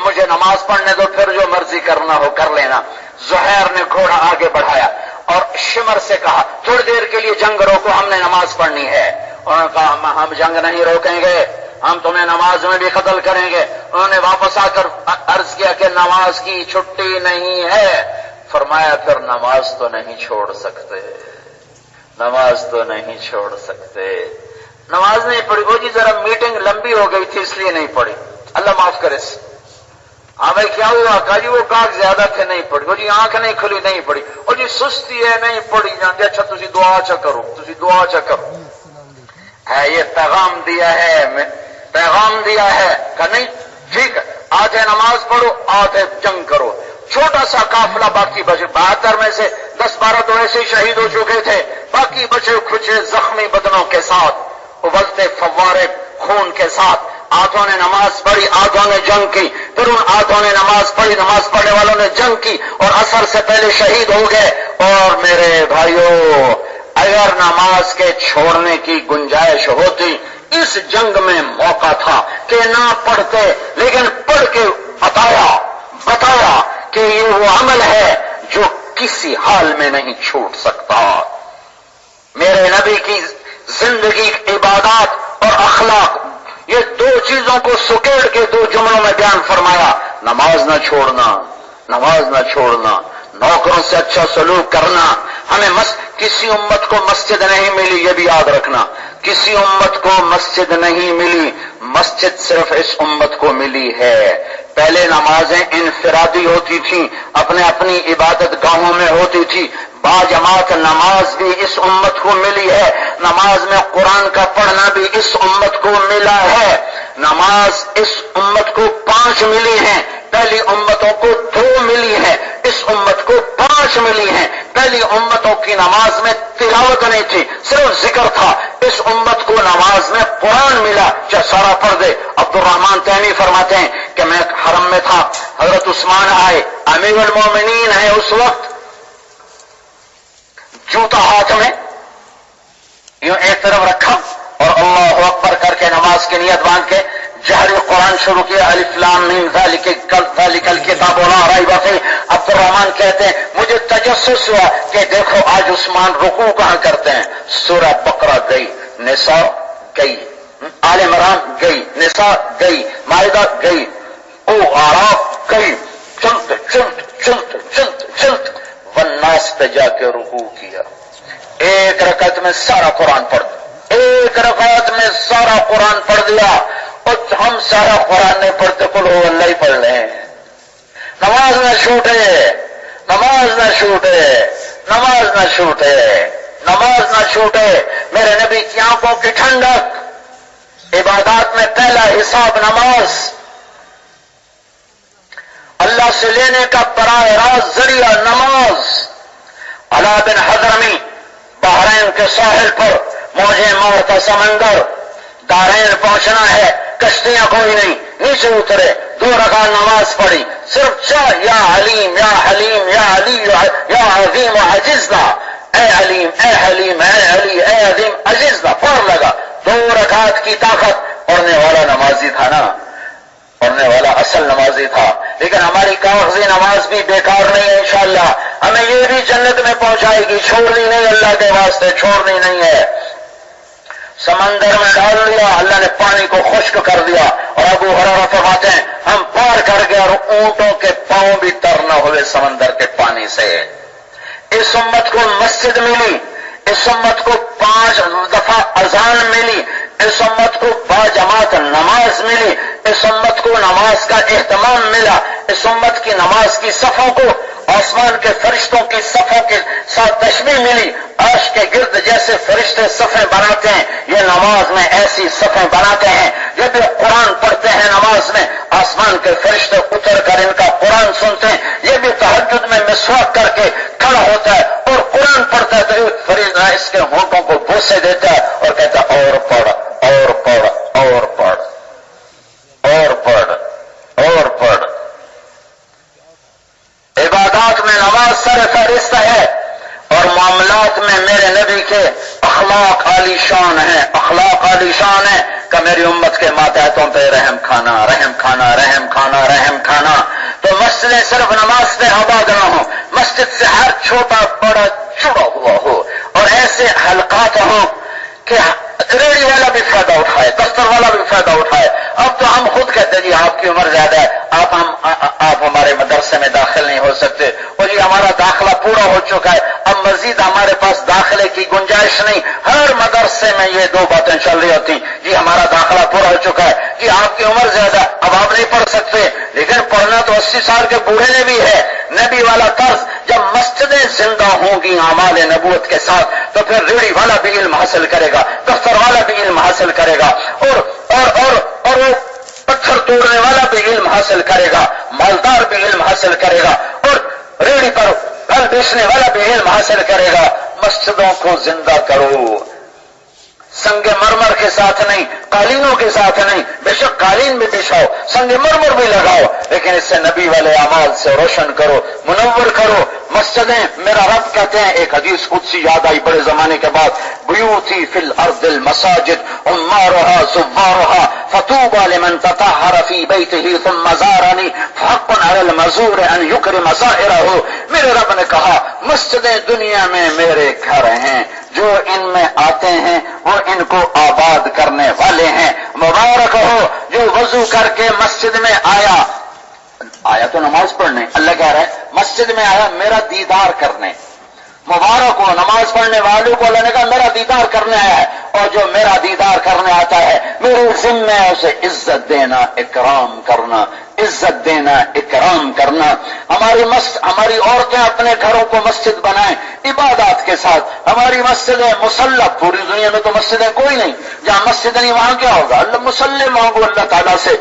[SPEAKER 1] مجھے نماز پڑھنے دو، پھر جو مرضی کرنا ہو کر لینا. زہیر نے گھوڑا آگے بڑھایا اور شمر سے کہا تھوڑی دیر کے لیے جنگ روکو، ہم نے نماز پڑھنی ہے. انہوں نے کہا ہم جنگ نہیں روکیں گے، ہم تمہیں نماز میں بھی قتل کریں گے. انہوں نے واپس آ کر عرض کیا کہ نماز کی چھٹی نہیں ہے. فرمایا پھر نماز تو نہیں چھوڑ سکتے، نماز تو نہیں چھوڑ سکتے. نماز نہیں پڑھی. وہ جی ذرا میٹنگ لمبی ہو گئی تھی اس لیے نہیں پڑھی، اللہ معاف کرے. ہاں بھائی کیا ہوا؟ کہا جی وہ کاغ زیادہ تھے نہیں پڑھی. وہ جی آنکھ نہیں کھلی نہیں پڑھی. وہ جی سستی ہے نہیں پڑھی جانتے. اچھا تسی دعا چا کرو، تسی دعا چا کرو. ہے یہ پیغام دیا ہے، پیغام دیا ہے کہ نہیں ٹھیک ہے آدھے نماز پڑھو آدھے جنگ کرو. چھوٹا سا قافلہ باقی بچے 72 میں سے 10-12 تو ایسے شہید ہو چکے تھے، باقی بچے کھچے زخمی بدنوں کے ساتھ ابلتے فوارے خون کے ساتھ. آدھوں نے نماز پڑھی، آدھوں نے جنگ کی. پھر ان آدھوں نے نماز پڑھی، نماز پڑھنے والوں نے جنگ کی اور عصر سے پہلے شہید ہو گئے. اور میرے بھائیوں اگر نماز کے چھوڑنے کی گنجائش ہوتی اس جنگ میں موقع تھا کہ نہ پڑھتے، لیکن پڑھ کے بتایا کہ یہ وہ عمل ہے جو کسی حال میں نہیں چھوٹ سکتا. میرے نبی کی زندگی، عبادات اور اخلاق، یہ دو چیزوں کو سکیڑ کے 2 جملوں میں بیان فرمایا. نماز نہ چھوڑنا، نماز نہ چھوڑنا، نوکروں سے اچھا سلوک کرنا. ہمیں کسی امت کو مسجد نہیں ملی، یہ بھی یاد رکھنا. کسی امت کو مسجد نہیں ملی، مسجد صرف اس امت کو ملی ہے. پہلے نمازیں انفرادی ہوتی تھیں، اپنی عبادت گاہوں میں ہوتی تھی. با جماعت نماز بھی اس امت کو ملی ہے. نماز میں قرآن کا پڑھنا بھی اس امت کو ملا ہے. نماز اس امت کو 5 ملی ہیں، پہلی امتوں کو 2 ملی ہیں، اس امت کو 5 ملی ہیں. پہلی امتوں کی نماز میں تلاوت نہیں تھی، صرف ذکر تھا. اس امت کو نماز میں قرآن ملا، چاہے سارا پڑھ دے. عبد الرحمن تیمی فرماتے ہیں کہ میں حرم میں تھا، حضرت عثمان آئے، امیر المومنین ہے اس وقت، جوتا ہاتھ میں یوں ایک طرف رکھا اور اللہ اکبر کر کے نماز کی نیت باندھ کے جہری قرآن شروع کیا. الف لام میم ذالک الکتاب لا ریب فیہ. عبد الرحمن کہتے ہیں مجھے تجسس ہوا کہ دیکھو آج عثمان رکوع کہاں کرتے ہیں. سورہ بقرہ گئی، نساء گئی، آل عمران گئی، نساء گئی، مائدہ گئی، اعراف گئی. چلتے والناس پہ جا کے رکوع کیا. ایک رکعت میں سارا قرآن پڑھ دیا، ایک رکعت میں سارا قرآن پڑھ دیا. اور ہم سارا قرآن نہیں پڑھتے، قل هو اللہ ہی پڑھ لیں. نماز نہ چھوٹے، نماز نہ چھوٹے، نماز نہ چھوٹے، نماز نہ چھوٹے. میرے نبی کی آنکھوں کی ٹھنڈک، عبادات میں پہلا حساب نماز، اللہ سے لینے کا براہ راست ذریعہ نماز. علا بن حضرمی بحرین کے ساحل پر، موجیں مارتا سمندر، دارین پہنچنا ہے، کشتیاں کوئی نہیں، نیچے اترے، 2 رکعت نماز پڑھی، صرف یا علیم یا حلیم یا علی یا عظیم و عجزنا. اے علیم اے حلیم اے علی اے عظیم عزیز نہ پڑھ لگا 2 رکعت کی طاقت. پڑھنے والا نمازی تھا نا, پڑھنے والا اصل نمازی تھا. لیکن ہماری کاغذی نماز بھی بیکار نہیں ہے انشاءاللہ, ہمیں یہ بھی جنت میں پہنچائے گی, چھوڑنی نہیں اللہ کے واسطے, چھوڑنی نہیں ہے. سمندر میں ڈال دیا, اللہ نے پانی کو خشک کر دیا, اور ابو ہریرہ فرماتے ہیں ہم پار کر گئے اور اونٹوں کے پاؤں بھی تر نہ ہوئے سمندر کے پانی سے. اس امت کو مسجد ملی, اس امت کو 5 دفعہ اذان ملی, اس امت کو باجماعت نماز ملی, اس امت کو نماز کا اہتمام ملا, اس امت کی نماز کی صفوں کو آسمان کے فرشتوں کی صفوں کے ساتھ تشبیہ ملی. عرش کے گرد جیسے فرشتے صفیں بناتے ہیں, یہ نماز میں ایسی صفیں بناتے ہیں. جب یہ قرآن پڑھتے ہیں نماز میں, آسمان کے فرشتے اتر کر ان کا قرآن سنتے ہیں. یہ بھی تہجد میں مسواک کر کے کھڑا ہوتا ہے اور قرآن پڑھتا ہے, تو ایک فرشتہ اس کے ہونٹوں کو بوسے دیتا ہے اور کہتا ہے اور پڑھ اور پڑھ اور پڑھ اور پڑھ اور پڑھ. عبادات میں نماز سر فہرست ہے, اور معاملات میں میرے نبی کے اخلاق عالی شان ہیں, اخلاق عالی شان ہے کہ میری امت کے ماتحتوں پہ رحم کھانا رحم کھانا رحم کھانا رحم کھانا. تو مسجدیں صرف نماز پہ آباد نہ ہوں, مسجد سے ہر چھوٹا بڑا جڑا ہوا ہو, اور ایسے حلقات ہوں کہ ریڑی والا بھی فائدہ اٹھائے, دفتر والا بھی فائدہ اٹھائے. اب تو ہم خود کہتے ہیں جی آپ کی عمر زیادہ ہے, آپ ہمارے مدرسے میں داخل نہیں ہو سکتے, اور جی ہمارا داخلہ پورا ہو چکا ہے, اب مزید ہمارے پاس داخلے کی گنجائش نہیں. ہر مدرسے میں یہ 2 باتیں چل رہی ہوتی, جی ہمارا داخلہ پورا ہو چکا ہے, جی آپ کی عمر زیادہ, اب آپ نہیں پڑھ سکتے. لیکن پڑھنا تو 80 سال کے بوڑھے نے بھی ہے. نبی والا طرز, جب مسجدیں زندہ ہوں گی اعمال نبوت کے ساتھ, تو پھر ریڑی والا بھی علم حاصل کرے گا, دفتر والا بھی علم حاصل کرے گا, اور وہ پتھر توڑنے والا بھی علم حاصل کرے گا, مالدار بھی علم حاصل کرے گا, اور ریڑی پر پھل بیچنے والا بھی علم حاصل کرے گا. مسجدوں کو زندہ کرو, سنگ مرمر کے ساتھ نہیں, قالینوں کے ساتھ نہیں. بے شک قالین بھی بچھاؤ, سنگ مرمر بھی لگاؤ, لیکن اس سے نبی والے اعمال سے روشن کرو, منور کرو. مسجدیں, میرا رب کہتے ہیں, ایک حدیث قدسی یاد آئی بڑے زمانے کے بعد, بیوتی فی الارض المساجد عمارها زوارها فطوبى لمن تطهر في بيته ثم زارني فحق على المزور ان يكرم زائره. میرے رب نے کہا مسجدیں دنیا میں میرے گھر ہیں, جو ان میں آتے ہیں وہ ان کو آباد کرنے والے ہیں. مبارک ہو جو وضو کر کے مسجد میں آیا تو نماز پڑھنے, اللہ کہہ رہا ہے مسجد میں آیا میرا دیدار کرنے. مبارک ہو نماز پڑھنے والوں کو, اللہ نے کہا میرا دیدار کرنے آیا ہے, اور جو میرا دیدار کرنے آتا ہے میرے ذمہ ہے اسے عزت دینا, اکرام کرنا, عزت دینا, اکرام کرنا. ہماری عورتیں اپنے گھروں کو مسجد بنائیں عبادات کے ساتھ. ہماری مسجدیں مصلی, پوری دنیا میں تو مسجدیں کوئی نہیں, جہاں مسجد نہیں وہاں کیا ہوگا, اللہ مصلی مانگو اللہ تعالیٰ سے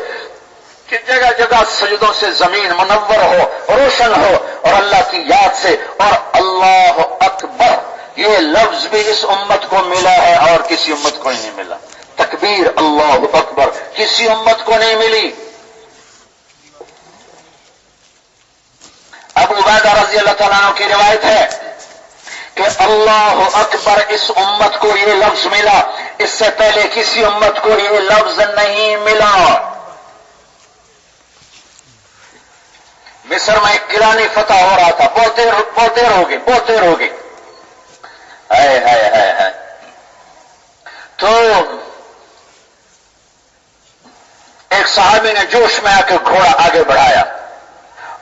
[SPEAKER 1] کہ جگہ جگہ سجدوں سے زمین منور ہو, روشن ہو, اور اللہ کی یاد سے. اور اللہ اکبر یہ لفظ بھی اس امت کو ملا ہے اور کسی امت کو ہی نہیں ملا. تکبیر اللہ اکبر کسی امت کو نہیں ملی. ابو عبیدہ رضی اللہ تعالیٰ عنہ کی روایت ہے کہ اللہ اکبر اس امت کو یہ لفظ ملا, اس سے پہلے کسی امت کو یہ لفظ نہیں ملا. مصر میں ایک گیلانی فتح ہو رہا تھا, بہت دیر ہو گئی. تو ایک صحابی نے جوش میں آ کے گھوڑا آگے بڑھایا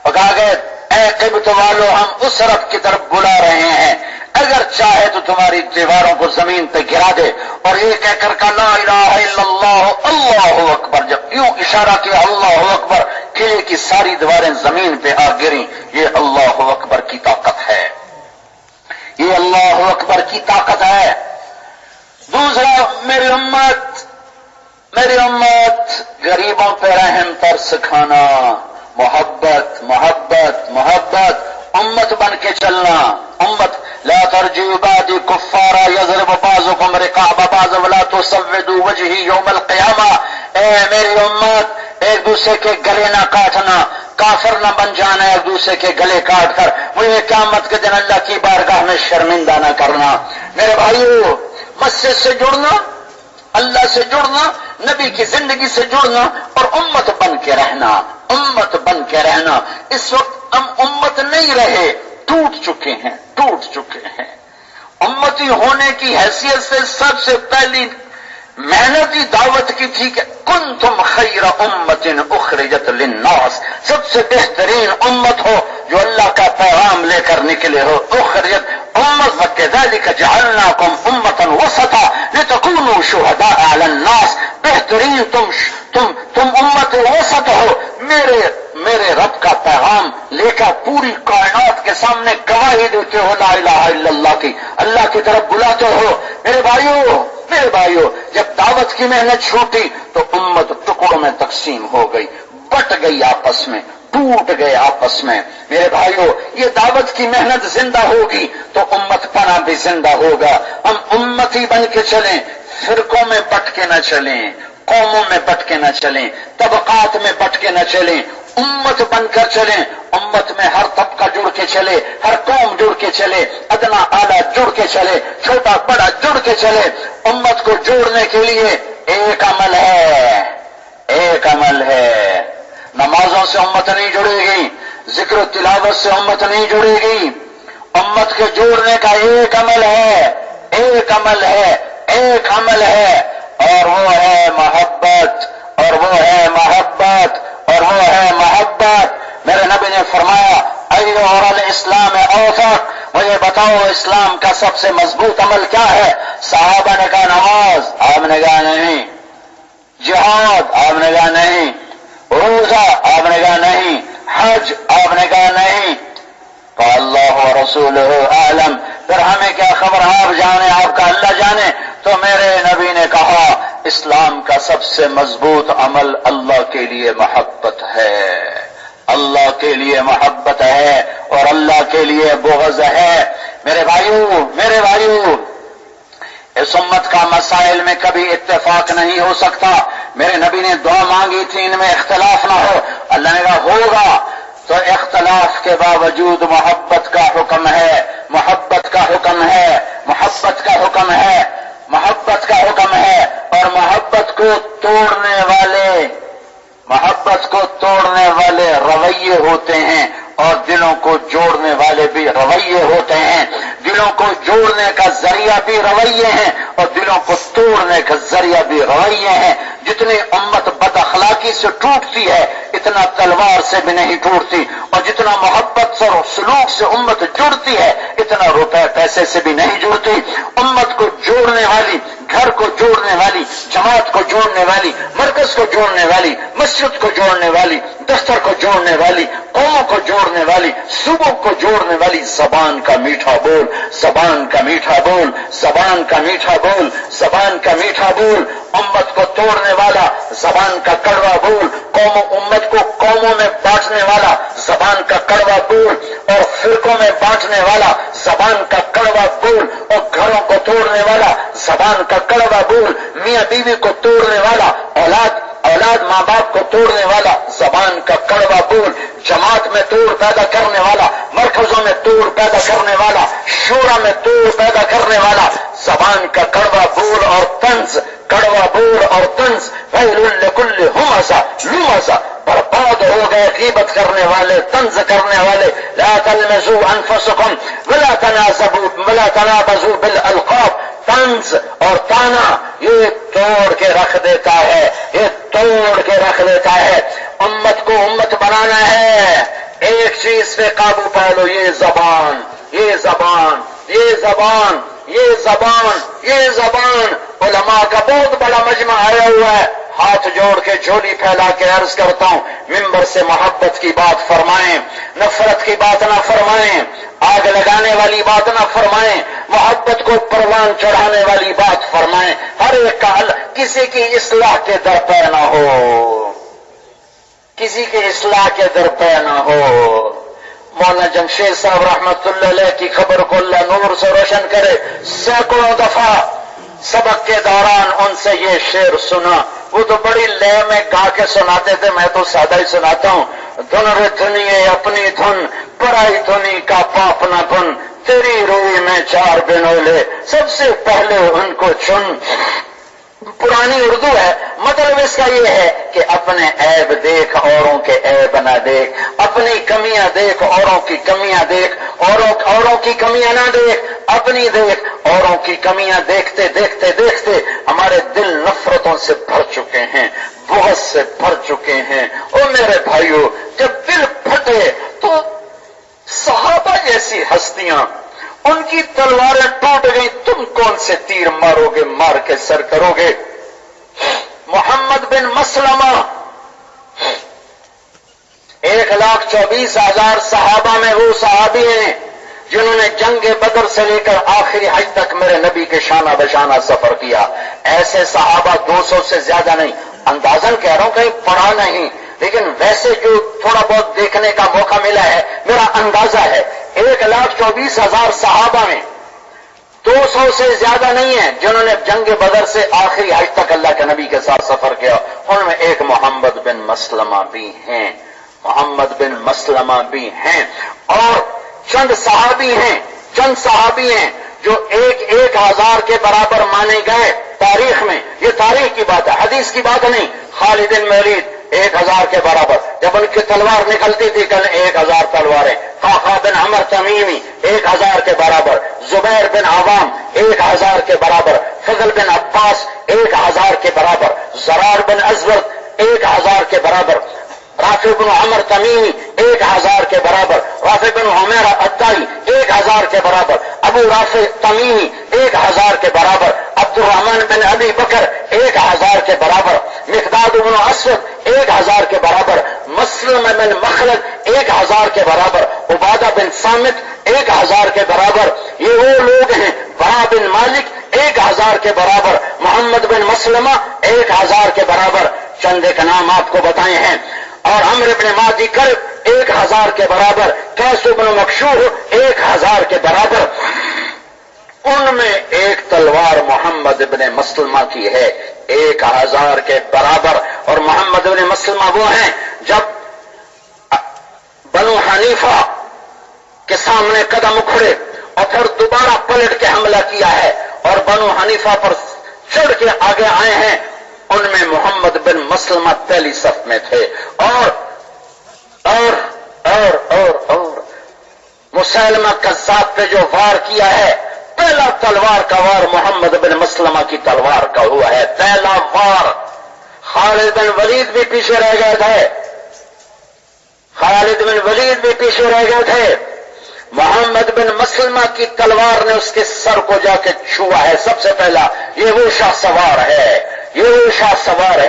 [SPEAKER 1] اور کہا کہ اے قبط والو, ہم اس رب کی طرف بلا رہے ہیں, اگر چاہے تو تمہاری دیواروں کو زمین پہ گرا دے. اور یہ کہہ کر کہا لا الہ الا اللہ اللہ اکبر. جب یوں اشارہ کیا اللہ اکبر, قلعے کی ساری دیواریں زمین پہ آ گریں. یہ اللہ اکبر کی طاقت ہے, یہ اللہ اکبر کی طاقت ہے. دوسرا, میری امت غریبوں پہ رحم ترس کھانا, محبت محبت محبت, امت بن کے چلنا. امت لا ترجعوا بعدی کفارا یضرب بعضکم رقاب بعض ولا تسودوا وجہی یوم القیامہ. اے میری امت ایک دوسرے کے گلے نہ کاٹنا, کافر نہ بن جانا ایک دوسرے کے گلے کاٹ کر, مجھے قیامت کے دن اللہ کی بارگاہ میں شرمندہ نہ کرنا۔ میرے بھائیو، مسجد سے جڑنا، اللہ سے جڑنا، نبی کی زندگی سے جڑنا اور امت بن کے رہنا، امت بن کے رہنا۔ اس وقت ہم امت نہیں رہے، ٹوٹ چکے ہیں، ٹوٹ چکے ہیں۔ امتی ہونے کی حیثیت سے سب سے پہلی محنتی دعوت کی تھی کہ کنتم خیر امت اخرجت للناس، سب سے بہترین امت ہو جو اللہ کا پیغام لے کر نکلے ہو۔ اخرجت امت وکذالک جعلناکم امتا وسطا لتکونوا شہداء علی الناس، بہترین تم امت وسط ہو، میرے رب کا پیغام لے کر پوری کائنات کے سامنے گواہی دیتے ہو لا الہ الا اللہ کی، اللہ کی طرف بلاتے ہو۔ میرے بھائیو، جب دعوت کی محنت چھوٹی تو امت ٹکڑوں میں تقسیم ہو گئی، بٹ گئی آپس میں، ٹوٹ گئے آپس میں۔ میرے بھائیو، یہ دعوت کی محنت زندہ ہوگی تو امت پنا بھی زندہ ہوگا۔ ہم امتی بن کے چلیں، فرقوں میں بٹ کے نہ چلیں، قوموں میں بٹ کے نہ چلیں، طبقات میں بٹ کے نہ چلیں، امت بن کر چلیں۔ امت میں ہر طبقہ جڑ کے چلے، ہر قوم جڑ کے چلے، ادنا اعلیٰ جڑ کے چلے، چھوٹا بڑا جڑ کے چلے۔ امت کو جوڑنے کے لیے ایک عمل ہے، ایک عمل ہے۔ نمازوں سے امت نہیں جڑے گی، ذکر و تلاوت سے امت نہیں جڑے گی۔ امت کے جوڑنے کا ایک عمل ہے، ایک عمل ہے، ایک عمل ہے، اور وہ ہے محبت، اور وہ ہے محبت، اور وہ ہے محبت۔ میرے نبی نے فرمایا ایھا الاسلام اوثق، مجھے بتاؤ اسلام کا سب سے مضبوط عمل کیا ہے؟ صحابہ نے کہا نماز، آپ نے کہا نہیں۔ جہاد، آپ نے کہا نہیں۔ روزہ، آپ نے کہا نہیں۔ حج، آپ نے کہا نہیں۔ اللہ و رسولہ اعلم، پھر ہمیں کیا خبر، آپ جانے، آپ کا اللہ جانے۔ تو میرے نبی نے کہا اسلام کا سب سے مضبوط عمل اللہ کے لیے محبت ہے، اللہ کے لیے محبت ہے اور اللہ کے لیے بغض ہے۔ میرے بھائیو، اس امت کا مسائل میں کبھی اتفاق نہیں ہو سکتا۔ میرے نبی نے دعا مانگی تھی ان میں اختلاف نہ ہو، اللہ نے کہا ہوگا، تو اختلاف کے باوجود محبت کا حکم ہے، محبت کا حکم ہے، محبت کا حکم ہے، محبت کا حکم ہے۔ اور محبت کو توڑنے والے رویے ہوتے ہیں اور دلوں کو جوڑنے والے بھی رویے ہوتے ہیں۔ دلوں کو جوڑنے کا ذریعہ بھی رویے ہیں اور دلوں کو توڑنے کا ذریعہ بھی رویے ہیں۔ جتنی امت بد اخلاقی سے ٹوٹتی ہے اتنا تلوار سے بھی نہیں ٹوٹتی، اور جتنا محبت اور سلوک سے امت جڑتی ہے اتنا روپے پیسے سے بھی نہیں جڑتی۔ امت کو جوڑنے والی، گھر کو جوڑنے والی، جماعت کو جوڑنے والی، مرکز کو جوڑنے والی، مسجد کو جوڑنے والی، دفتر کو جوڑنے والی، قوموں کو جوڑنے والی، صوبوں کو جوڑنے والی زبان کا میٹھا بول، زبان کا میٹھا بول، زبان کا میٹھا بول، زبان کا میٹھا بول۔ امت کو توڑنے والا زبان کا کڑوا بول، امت کو قوموں میں بانٹنے والا زبان کا کڑوا بول، اور فرقوں میں بانٹنے والا زبان کا کڑوا بول، اور گھروں کو توڑنے والا زبان کا کڑوا بول، میاں بیوی کو توڑنے والا، اولاد ماں باپ کو توڑنے والا زبان کا کڑوا بول، جماعت میں توڑ پیدا کرنے والا، مرکزوں میں توڑ پیدا کرنے والا، شورا میں توڑ پیدا کرنے والا زبان کا کڑوا بول اور طنز، کڑوا بول اور طنز۔ ویل لکل ہمزہ لمزہ، برباد ہو گئے غیبت کرنے والے، طنز کرنے والے۔ لا تلمزوا انفسکم ولا تنابزوا بالالقاب، طنز اور طعنہ یہ توڑ کے رکھ دیتا ہے، یہ توڑ کے رکھ دیتا ہے۔ امت کو امت بنانا ہے، ایک چیز پہ قابو پا لو، یہ زبان، یہ زبان، یہ زبان، یہ زبان، یہ زبان۔ علماء کا بہت بڑا مجمع آیا ہوا ہے، ہاتھ جوڑ کے جھولی پھیلا کے عرض کرتا ہوں ممبر سے محبت کی بات فرمائیں، نفرت کی بات نہ فرمائیں، آگ لگانے والی بات نہ فرمائیں، محبت کو پروان چڑھانے والی بات فرمائیں۔ ہر ایک کا حل، کسی کی اصلاح کے در پہ نہ ہو، کسی کی اصلاح کے در پہ نہ ہو۔ مولانا جمشید صاحب رحمت اللہ علیہ کی خبر کو اللہ نور سے روشن کرے، سینکڑوں دفعہ سبق کے دوران ان سے یہ شعر سنا، وہ تو بڑی لے میں گا کے سناتے تھے، میں تو سادہ ہی سناتا ہوں۔ دھن رے دھنیے اپنی دھن پرائی دھنی کا پاپ نہ بن تیری روئی میں 4 بنولے سب سے پہلے ان کو چن. پرانی اردو ہے، مطلب اس کا یہ ہے کہ اپنے عیب دیکھ اوروں کے عیب نہ دیکھ، اپنی کمیاں دیکھ اوروں کی کمیاں دیکھ، اوروں کی کمیاں نہ دیکھ اپنی دیکھ. اوروں کی کمیاں دیکھتے دیکھتے دیکھتے ہمارے دل نفرتوں سے بھر چکے ہیں، بغض سے بھر چکے ہیں. اور میرے بھائیو جب دل پھٹے تو صحابہ جیسی ہستیاں ان کی تلواریں ٹوٹ گئیں، تم کون سے تیر مارو گے، مار کے سر کرو گے. محمد بن مسلمہ 1,24,000 صحابہ میں وہ صحابی ہیں جنہوں نے جنگ بدر سے لے کر آخری حج تک میرے نبی کے شانہ بشانہ سفر کیا. ایسے صحابہ 200 سے زیادہ نہیں، اندازن کہہ رہا ہوں، کہیں پڑھا نہیں، لیکن ویسے جو تھوڑا بہت دیکھنے کا موقع ملا ہے میرا اندازہ ہے 1,24,000 صحابہ میں 200 سے زیادہ نہیں ہیں جنہوں نے جنگ بدر سے آخری حج تک اللہ کے نبی کے ساتھ سفر کیا. ان میں ایک محمد بن مسلمہ بھی ہیں، محمد بن مسلمہ بھی ہیں. اور چند صحابی ہیں جو 1,000 کے برابر مانے گئے تاریخ میں. یہ تاریخ کی بات ہے، حدیث کی بات نہیں. خالد بن ولید 1,000 کے برابر، جب ان کی تلوار نکلتی تھی کل 1,000 تلواریں. قعقاع بن عمر تمیمی 1,000 کے برابر، زبیر بن عوام 1,000 کے برابر، فضل بن عباس 1,000 کے برابر، زرار بن ازور 1,000 کے برابر، رافع بن عمر تمیمی 1,000 کے برابر، رافع بن عمیرہ الطائی 1,000 کے برابر، ابو رافع تمیمی 1,000 کے برابر، عبد الرحمن بن ابی بکر 1,000 کے برابر، مقداد بن اسود 1,000 کے برابر، مسلم بن مخلد 1,000 کے برابر، عبادہ بن صامت 1,000 کے برابر. یہ وہ لوگ ہیں. برا بن مالک 1,000 کے برابر، محمد بن مسلمہ 1,000 کے برابر. چند ایک نام آپ کو بتائے ہیں. اور عمرو بن مادی کرب 1,000 کے برابر، قیس بن مکشور 1,000 کے برابر. ان میں ایک تلوار محمد بن مسلمہ کی ہے 1,000 کے برابر. اور محمد بن مسلمہ وہ ہیں جب بنو حنیفہ کے سامنے قدم اکھڑے اور پھر دوبارہ پلٹ کے حملہ کیا ہے اور بنو حنیفہ پر چڑھ کے آگے آئے ہیں، ان میں محمد بن مسلمہ پہلی صف میں تھے. اور مسلمہ کذاب پہ جو وار کیا ہے، پہلا تلوار کا وار محمد بن مسلمہ کی تلوار کا ہوا ہے، پہلا وار. خالد بن ولید بھی پیچھے رہ گئے تھے. محمد بن مسلمہ کی تلوار نے اس کے سر کو جا کے چھوا ہے سب سے پہلا. یہ وہ شاہ سوار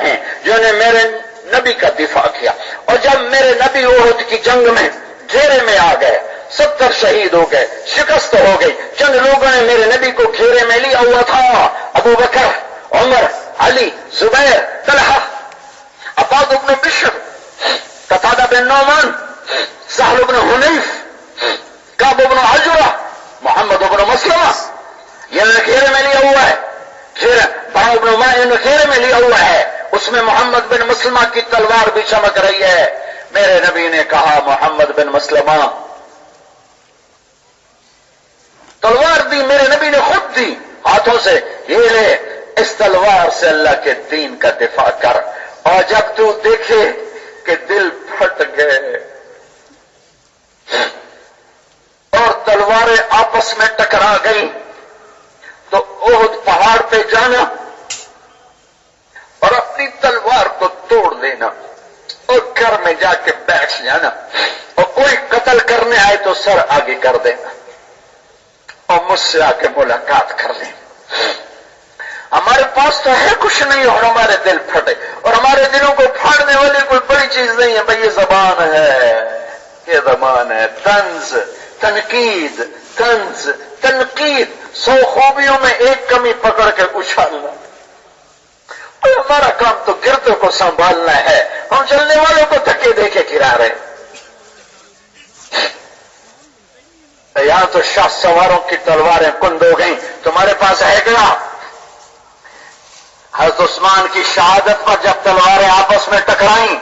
[SPEAKER 1] ہیں جنہوں نے میرے نبی کا دفاع کیا. اور جب میرے نبی احد کی جنگ میں گھیرے میں آ گئے، 70 شہید ہو گئے، شکست ہو گئی. چند لوگوں نے میرے نبی کو گھیرے میں لیا ہوا تھا، ابو بکر، عمر، علی، زبیر، طلحہ، عباد بن بشر، قتادہ بن نعمان، سہل بن حنیف، کعب بن عجرہ، محمد بن مسلمہ. یہ گھیرے میں لیا ہوا ہے، بڑا ابن مائن گھیرے میں لیا ہوا ہے. اس میں محمد بن مسلمہ کی تلوار بھی چمک رہی ہے. میرے نبی نے کہا محمد بن مسلمہ، تلوار دی میرے نبی نے خود دی ہاتھوں سے، یہ لے اس تلوار سے اللہ کے دین کا دفاع کر. اور جب تو دیکھے کہ دل پھٹ گئے اور تلواریں آپس میں ٹکرا گئیں تو احد پہاڑ پہ جانا اور اپنی تلوار کو توڑ دینا اور گھر میں جا کے بیٹھ جانا، اور کوئی قتل کرنے آئے تو سر آگے کر دینا اور مجھ سے آ کے ملاقات کر لیں. ہمارے پاس تو ہے کچھ نہیں اور ہمارے دل پھٹے. اور ہمارے دلوں کو پھاڑنے والی کوئی بڑی چیز نہیں ہے بھائی، یہ زبان ہے. طنز، تنقید، 100 خوبیوں میں ایک کمی پکڑ کے اچھالنا. اور ہمارا کام تو گردوں کو سنبھالنا ہے، ہم چلنے والوں کو دھکے دے کے گرا رہے. یہاں تو شاہ سواروں کی تلواریں کند ہو گئیں، تمہارے پاس ہے کیا؟ حضرت عثمان کی شہادت پر جب تلواریں آپس میں ٹکرائیں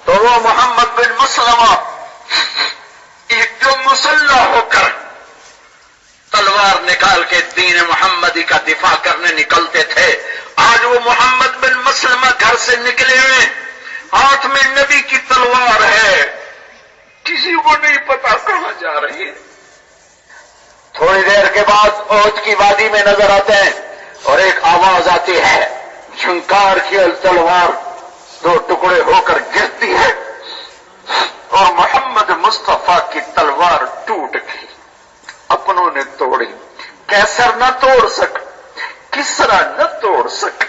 [SPEAKER 1] تو وہ محمد بن مسلمہ ایک جو مسلح ہو کر تلوار نکال کے دین محمدی کا دفاع کرنے نکلتے تھے، آج وہ محمد بن مسلمہ گھر سے نکلے ہوئے، ہاتھ میں نبی کی تلوار ہے، کسی کو نہیں پتا کہاں جا رہی ہے۔ تھوڑی دیر کے بعد احد کی وادی میں نظر آتے ہیں اور ایک آواز آتی ہے، جھنکار کی تلوار دو ٹکڑے ہو کر گرتی ہے اور محمد مصطفیٰ کی تلوار ٹوٹ گئی، اپنوں نے توڑی۔ کیسر نہ توڑ سکا، کسرا نہ توڑ سکا،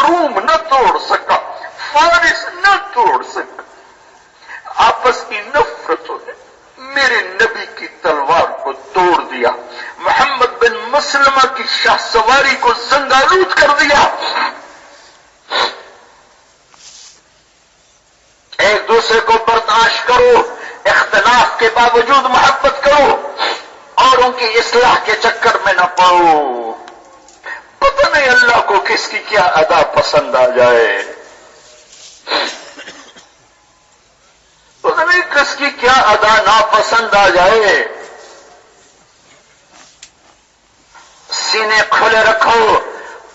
[SPEAKER 1] روم نہ توڑ سکا، فارس نہ توڑ سکا۔ آپس کی نفرتوں نے میرے نبی کی تلوار کو توڑ دیا، محمد بن مسلمہ کی شاہ سواری کو زنگالود کر دیا۔ ایک دوسرے کو برداشت کرو، اختلاف کے باوجود محبت کرو، اوروں کی اصلاح کے چکر میں نہ پڑو۔ پتہ نہیں اللہ کو کس کی کیا ادا پسند آ جائے، پتہ نہیں کس کی کیا ادا ناپسند آ جائے۔ سینے کھلے رکھو،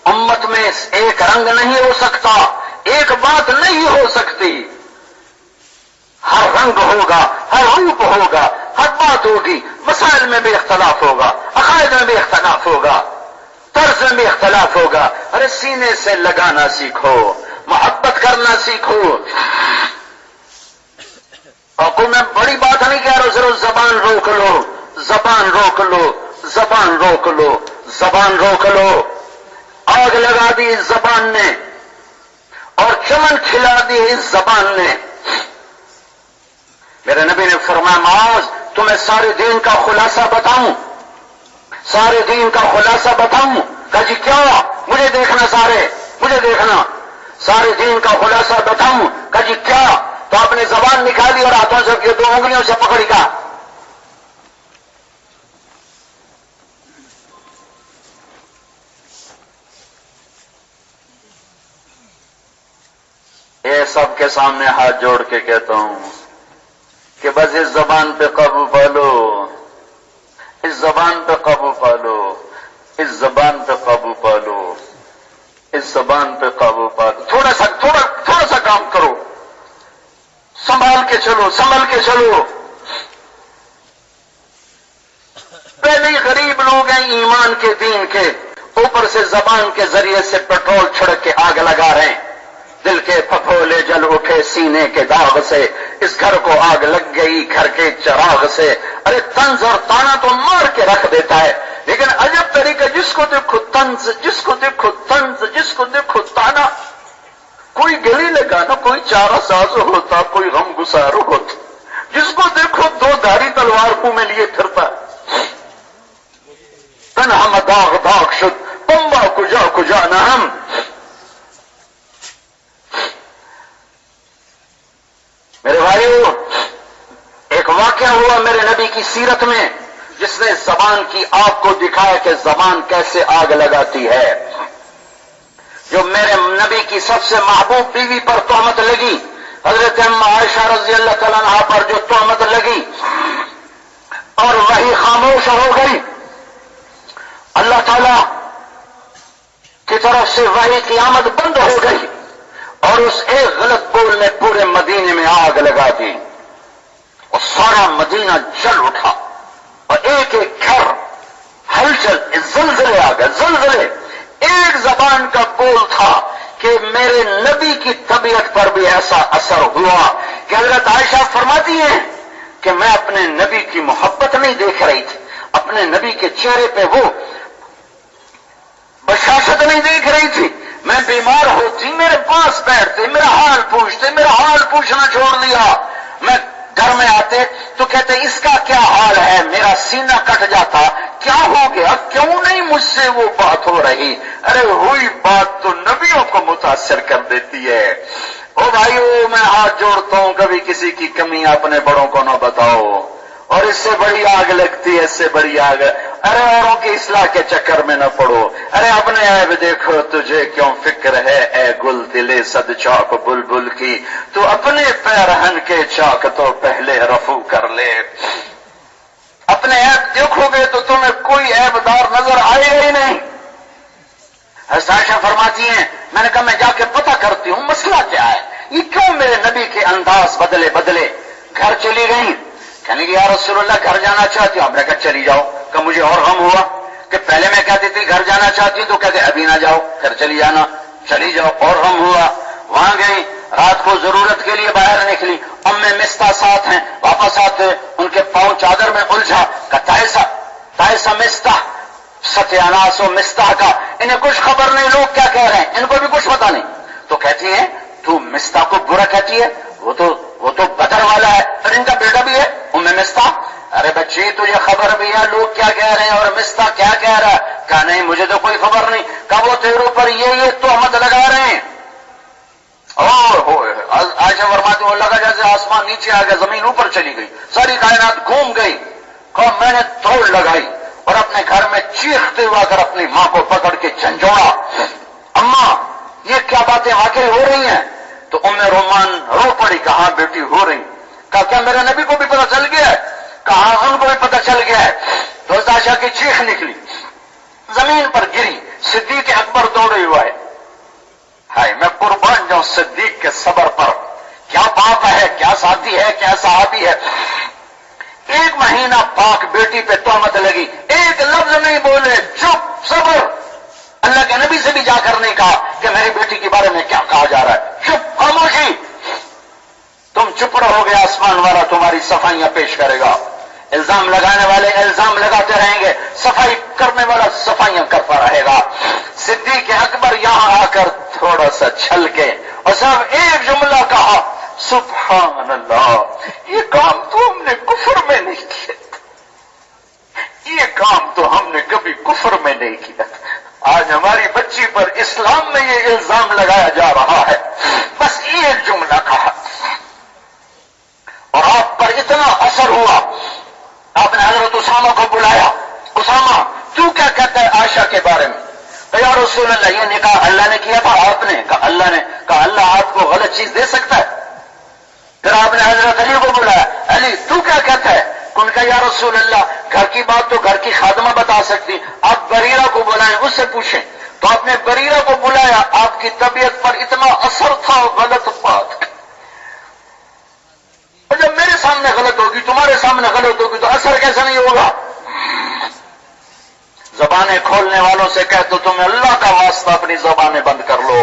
[SPEAKER 1] امت میں ایک رنگ نہیں ہو سکتا، ایک بات نہیں ہو سکتی، ہر رنگ ہوگا، ہر روپ ہوگا، ہر بات ہوگی، مسائل میں بھی اختلاف ہوگا، عقائد میں بھی اختلاف ہوگا، طرز میں بھی اختلاف ہوگا۔ ارے سینے سے لگانا سیکھو، محبت کرنا سیکھو۔ اور کوئی میں بڑی بات نہیں کہہ رہا، ضرور زبان روک لو، زبان روک لو، زبان روک لو، زبان روک لو۔ آگ لگا دی اس زبان نے اور چمن کھلا دی اس زبان نے۔ میرے نبی نے فرمایا، معاذ تمہیں سارے دین کا خلاصہ بتاؤں، سارے دین کا خلاصہ بتاؤں؟ کہا جی کیا؟ مجھے دیکھنا، مجھے دیکھنا، سارے دین کا خلاصہ بتاؤں؟ کہا جی کیا؟ تو آپ نے زبان نکالی اور ہاتھوں سے یہ 2 انگلیوں سے پکڑی، کا یہ سب کے سامنے ہاتھ جوڑ کے کہتا ہوں کہ بس اس زبان پہ قابو پالو، اس زبان پہ قابو پالو، اس زبان پہ قابو پالو، اس زبان پہ قابو پالو۔ تھوڑا سا کام کرو، سنبھال کے چلو، سنبھل کے چلو۔ پہلے ہی غریب لوگ ہیں ایمان کے، دین کے، اوپر سے زبان کے ذریعے سے پیٹرول چھڑک کے آگ لگا رہے ہیں۔ دل کے پھپھولے جل اٹھے سینے کے داغ سے، اس گھر کو آگ لگ گئی گھر کے چراغ سے۔ ارے طنز اور تانا تو مار کے رکھ دیتا ہے، لیکن عجب طریقہ، جس کو دیکھو طنز، جس کو دیکھو طنز، جس کو دیکھو تانا۔ کوئی گلی لگانا، کوئی چارہ ساز ہوتا، کوئی غم گسار ہوتا، جس کو دیکھو 2 دھاری تلوار منہ میں لیے پھرتا۔ تن ہم داغ داغ شد پمبا کجا کجا نہ ہم۔ میرے بھائیو، ایک واقعہ ہوا میرے نبی کی سیرت میں جس نے زبان کی آگ کو دکھایا کہ زبان کیسے آگ لگاتی ہے۔ جو میرے نبی کی سب سے محبوب بیوی پر تہمت لگی، حضرت ام عائشہ رضی اللہ تعالیٰ عنہا پر جو تہمت لگی اور وہی خاموش ہو گئی، اللہ تعالیٰ کی طرف سے وہی قیامت بند ہو گئی اور اس ایک غلط بول نے پورے مدینے میں آگ لگا دی اور سارا مدینہ جل اٹھا اور ایک ایک گھر ہلچل، زلزلے آ گئے، زلزلے۔ ایک زبان کا بول تھا کہ میرے نبی کی طبیعت پر بھی ایسا اثر ہوا کہ حضرت عائشہ فرماتی ہیں کہ میں اپنے نبی کی محبت نہیں دیکھ رہی تھی، اپنے نبی کے چہرے پہ وہ بشاشت نہیں دیکھ رہی تھی۔ میں بیمار ہوتی میرے پاس بیٹھتے، میرا حال پوچھتے، میرا حال پوچھنا چھوڑ دیا۔ میں گھر میں آتے تو کہتے اس کا کیا حال ہے، میرا سینہ کٹ جاتا، کیا ہو گیا، کیوں نہیں مجھ سے وہ بات ہو رہی؟ ارے ہوئی بات تو نبیوں کو متاثر کر دیتی ہے۔ او بھائیو، میں ہاتھ جوڑتا ہوں، کبھی کسی کی کمی اپنے بڑوں کو نہ بتاؤ، اور اس سے بڑی آگ لگتی ہے، اس سے بڑی آگ ارے اوروں کی اصلاح کے چکر میں نہ پڑو، ارے اپنے عیب دیکھو، تجھے کیوں فکر ہے اے گل دلے صد چاک بلبل کی، تو اپنے پیرہن کے چاک تو پہلے رفو کر لے۔ اپنے عیب دیکھو گے تو تمہیں کوئی عیب دار نظر آئے گا ہی نہیں۔ حضرت عائشہ فرماتی ہیں میں نے کہا میں جا کے پتہ کرتی ہوں مسئلہ کیا ہے، یہ کیوں میرے نبی کے انداز بدلے بدلے۔ گھر چلی گئی، کہنے لگی یا رسول اللہ گھر جانا چاہتی ہوں۔ آپ نے کہا چلی جاؤ۔ کہ مجھے اور غم ہوا کہ پہلے میں کہتی تھی گھر جانا چاہتی ہوں تو کہتے ابھی نہ جاؤ، گھر چلی جانا، چلی جاؤ، اور غم ہوا۔ وہاں گئی، رات کو ضرورت کے لیے باہر نکلی، ام مستح ساتھ ہیں، واپس آتے ان کے پاؤں چادر میں الجھا کہ تائسا مستح، ستیاناس و مستح کا، انہیں کچھ خبر نہیں لوگ کیا کہہ رہے ہیں، ان کو بھی کچھ پتا نہیں۔ تو کہتی ہیں تو مستح کو برا کہتی ہے، وہ تو بدر والا ہے، اور ان کا بیٹا بھی ہے ام مستح۔ ارے بچی تجھے خبر بھی ہے لوگ کیا کہہ رہے ہیں اور مستح کیا کہہ رہا ہے؟ کہا نہیں مجھے تو کوئی خبر نہیں۔ کہا وہ تیرے اوپر یہ تہمت لگا رہے ہیں۔ عائشہ فرماتی وہ لگا جیسے آسمان نیچے آ گیا، زمین اوپر چلی گئی، ساری کائنات گھوم گئی۔ کہا میں نے دوڑ لگائی اور اپنے گھر میں چیختے ہوا کر اپنی ماں کو پکڑ کے جھنجھوڑا، اماں یہ کیا باتیں واقعی ہو رہی ہیں؟ تو ام رومان رو پڑی، کہا بیٹی ہو رہی۔ کہا کیا میرے نبی کو بھی پتہ چل گیا ہے؟ کہا ان کو بھی پتہ چل گیا ہے۔ تو حضرت عائشہ کی چیخ نکلی، زمین پر گری، صدیق اکبر دوڑے ہوا ہے۔ ہائے میں قربان جاؤں صدیق کے صبر پر، کیا باپ ہے، کیا ساتھی ہے، کیا صحابی ہے۔ 1 مہینہ پاک بیٹی پہ تہمت لگی، ایک لفظ نہیں بولے، چپ، صبر۔ اللہ کے نبی سے بھی جا کر نہیں کہا کہ میری بیٹی کے بارے میں کیا کہا جا رہا ہے، چپ، خاموشی۔ تم چپ رہو گے آسمان والا تمہاری صفائیاں پیش کرے گا۔ الزام لگانے والے الزام لگاتے رہیں گے، صفائی کرنے والا صفائیاں کرتا رہے گا۔ صدیق اکبر یہاں آ کر تھوڑا سا چھل کے اور صرف ایک جملہ کہا، سبحان اللہ، یہ کام تو ہم نے کفر میں نہیں کیا تھا، یہ کام تو ہم نے کبھی کفر میں نہیں کیا تھا، آج ہماری بچی پر اسلام میں یہ الزام لگایا جا رہا ہے۔ بس ایک جملہ کہا اور آپ پر اتنا اثر ہوا، آپ نے حضرت اسامہ کو بلایا، اسامہ تو کیا کہتا ہے عائشہ کے بارے میں؟ کہ یا رسول اللہ یہ نکاح اللہ نے کیا تھا، آپ نے کہا اللہ نے، کہا اللہ آپ کو غلط چیز دے سکتا ہے؟ پھر آپ نے حضرت علی کو بلایا، علی تو کیا کہتا ہے؟ ان کا یا رسول اللہ گھر کی بات تو گھر کی خادمہ بتا سکتی، آپ بریرہ کو بلائیں اس سے پوچھیں۔ تو آپ نے بریرہ کو بلایا، آپ کی طبیعت پر اتنا اثر تھا غلط بات، اور جب میرے سامنے غلط ہوگی تمہارے سامنے غلط ہوگی تو اثر کیسا نہیں ہوگا؟ زبانیں کھولنے والوں سے کہہ تو تمہیں اللہ کا واسطہ اپنی زبانیں بند کر لو۔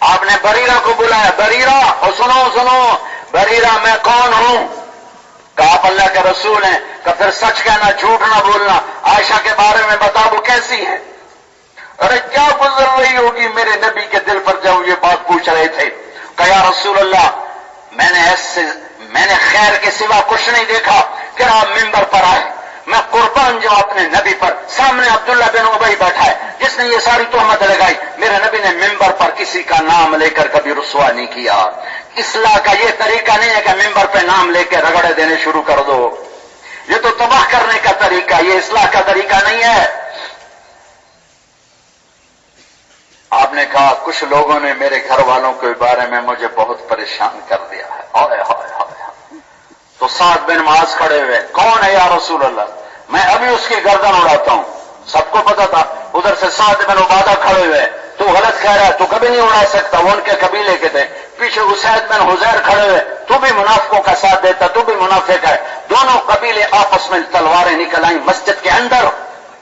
[SPEAKER 1] آپ نے بریرہ کو بلایا، بریرہ اور سنو بریرہ میں کون ہوں؟ کہا آپ اللہ کے رسول ہیں۔ کہ پھر سچ کہنا جھوٹ نہ بولنا، عائشہ کے بارے میں بتا وہ کیسی ہے؟ ارے کیا گزر رہی ہوگی میرے نبی کے دل پر جب یہ بات پوچھ رہے تھے؟ کہ یا رسول اللہ میں نے خیر کے سوا کچھ نہیں دیکھا کہ آپ ممبر پر آئے، میں قربان جو اپنے نبی پر، سامنے عبداللہ بن ابی بیٹھا ہے جس نے یہ ساری تہمت لگائی، میرے نبی نے ممبر پر کسی کا نام لے کر کبھی رسوا نہیں کیا۔ اصلاح کا یہ طریقہ نہیں ہے کہ ممبر پہ نام لے کے رگڑے دینے شروع کر دو، یہ تو تباہ کرنے کا طریقہ، یہ اصلاح کا طریقہ نہیں ہے۔ آپ نے کہا کچھ لوگوں نے میرے گھر والوں کے بارے میں مجھے بہت پریشان کر دیا ہے، ہائے ہائے ہائے۔ تو سعد بن معاذ کھڑے ہوئے، کون ہے یا رسول اللہ؟ میں ابھی اس کی گردن اڑاتا ہوں۔ سب کو پتا تھا، ادھر سے سعد بن عبادہ کھڑے ہوئے، تو غلط کہہ رہا ہے، تو کبھی نہیں اڑا سکتا، وہ ان کے قبیلے کے تھے۔ پیچھے اسید بن حذیر کھڑے ہوئے، تو بھی منافقوں کا ساتھ دیتا، تو بھی منافق ہے۔ دونوں قبیلے آپس میں تلواریں نکل آئیں مسجد کے اندر۔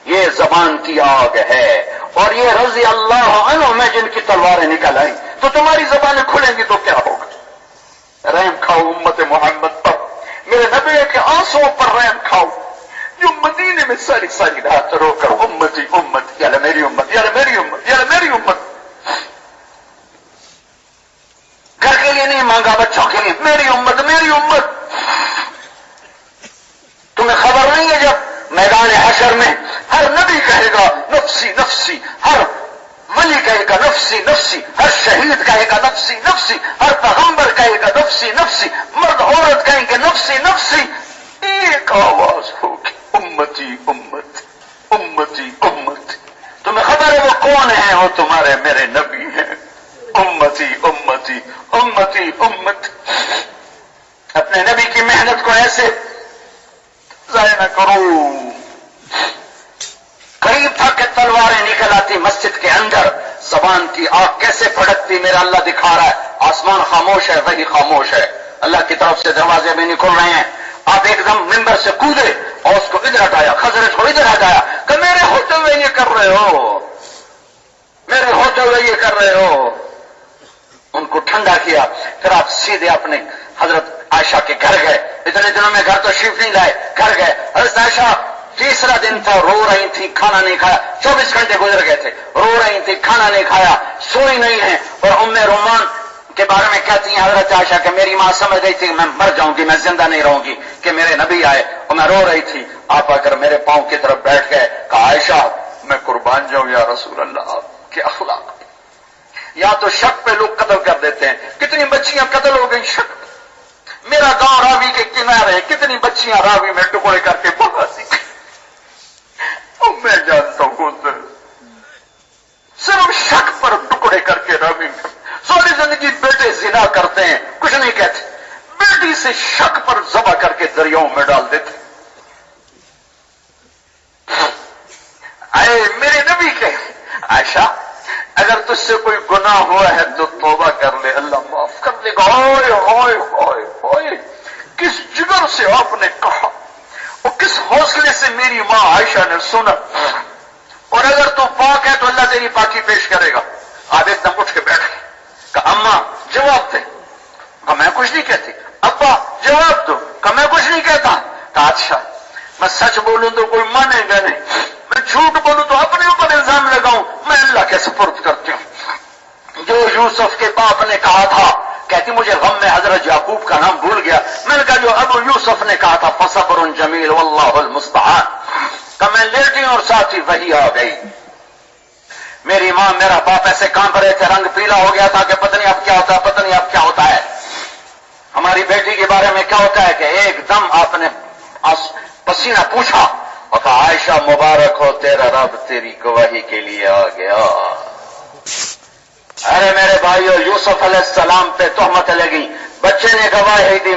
[SPEAKER 1] یہ زبان کی آگ ہے، اور یہ رضی اللہ عنہ میں جن کی تلواریں نکل آئیں، تو تمہاری زبانیں کھلیں گی تو کیا ہوگا؟ رحم کھاؤ امت محمد پر، میرے نبی کے آنسوں پر رحم کھاؤ، جو مدینے میں ساری ساری رات رو کر امتی امت، یا میری امت، یا میری امت، یا میری امت، گھر کے لیے نہیں مانگا، بچوں کے لیے، میری امت میری امت۔ تمہیں خبر نہیں ہے جب میدان حشر میں ہر نبی کہے گا نفسی نفسی، ہر ولی کہے گا نفسی نفسی، ہر شہید کہے گا نفسی نفسی، ہر پیغمبر کہے گا نفسی نفسی، مرد عورت کہیں گے نفسی نفسی، ایک آواز ہوگی امتی امت امتی امت. تمہیں خبر ہے وہ کون ہے؟ وہ تمہارے میرے نبی ہیں. امتی امتی امتی امت. اپنے نبی کی محنت کو ایسے ضائع نہ کرو. قریب تھا کہ تلواریں نکل آتی مسجد کے اندر، زبان کی آگ کیسے پھڑکتی میرا اللہ دکھا رہا ہے. آسمان خاموش ہے، وہی خاموش ہے. اللہ کی طرف سے دروازے بھی نکل رہے ہیں. آپ ایک دم ممبر سے کودے اور اس کو ادھر ہٹایا، خزرج کو ادھر ہٹایا کہ میرے ہوتے ہوئے یہ کر رہے ہو، میرے ہوتے ہوئے یہ کر رہے ہو. ان کو ٹھنڈا کیا. پھر آپ سیدھے اپنے حضرت عائشہ کے گھر گئے. اتنے دنوں میں گھر تو شریف نہیں لائے، گھر گئے. حضرت عائشہ تیسرا دن تھا، رو رہی تھی، کھانا نہیں کھایا. 24 گھنٹے گزر گئے تھے، رو رہی تھی، کھانا نہیں کھایا، سوئی نہیں ہے. اور ام رومان کے بارے میں کہتی ہیں حضرت عائشہ کہ میری ماں سمجھ رہی تھی کہ میں مر جاؤں گی، میں زندہ نہیں رہوں گی، کہ میرے نبی آئے اور میں رو رہی تھی. آپ آ کر میرے پاؤں کی طرف بیٹھ گئے. کہا عائشہ میں قربان جاؤں یا رسول اللہ. آپ کے اخلاق. یا تو شک پہ لوگ قتل کر دیتے ہیں. کتنی بچیاں قتل ہو گئی شک. میرا گاؤں راوی کے کنارے، کتنی بچیاں راوی میں ٹکڑے کر کے بہا دی. میں جانتا ہوں صرف شک پر ٹکڑے کر کے راوی میں. ساری زندگی بیٹے زنا کرتے ہیں، کچھ نہیں کہتے. بیٹی سے شک پر ذبح کر کے دریاؤں میں ڈال دیتے. اے میرے نبی کے عائشہ اگر تجھ سے کوئی گناہ ہوا ہے تو توبہ کر لے، اللہ معاف کر دے گا. ہوئے ہوئے ہوئے ہوئے کس جگر سے آپ نے کہا اور کس حوصلے سے میری ماں عائشہ نے سنا. اور اگر تو پاک ہے تو اللہ تیری پاکی پیش کرے گا. آپ ایک دم اٹھ کے بیٹھ گئے. کہا اماں جواب دے. کہا میں کچھ نہیں کہتی. ابا جواب دو. کہا میں کچھ نہیں کہتا. کہا اچھا میں سچ بولوں تو کوئی مانے گا نہیں، میں جھوٹ بولوں تو اپنے اوپر الزام لگاؤں. میں اللہ کے سپرد کرتی ہوں. جو یوسف کے باپ نے کہا تھا، کہتی مجھے غم میں حضرت یعقوب کا نام بھول گیا. میں نے کہا جو ابو یوسف نے کہا تھا فصبر جمیل واللہ المستعان. کہ میں لیٹی اور ساتھ ہی وہی آ گئی. میری ماں میرا باپ ایسے کانپ رہے تھے، رنگ پیلا ہو گیا تھا کہ پتہ نہیں اب کیا ہوتا ہے، پتہ نہیں اب کیا ہوتا ہے. ہماری بیٹی کے بارے میں کیا ہوتا ہے کہ ایک دم آپ نے پسینہ پوچھا اور کہا عائشہ مبارک ہو تیرا رب تیری گواہی کے لیے آ گیا. ارے میرے بھائیو یوسف علیہ السلام پہ تہمت لگی، بچے نے گواہی دی.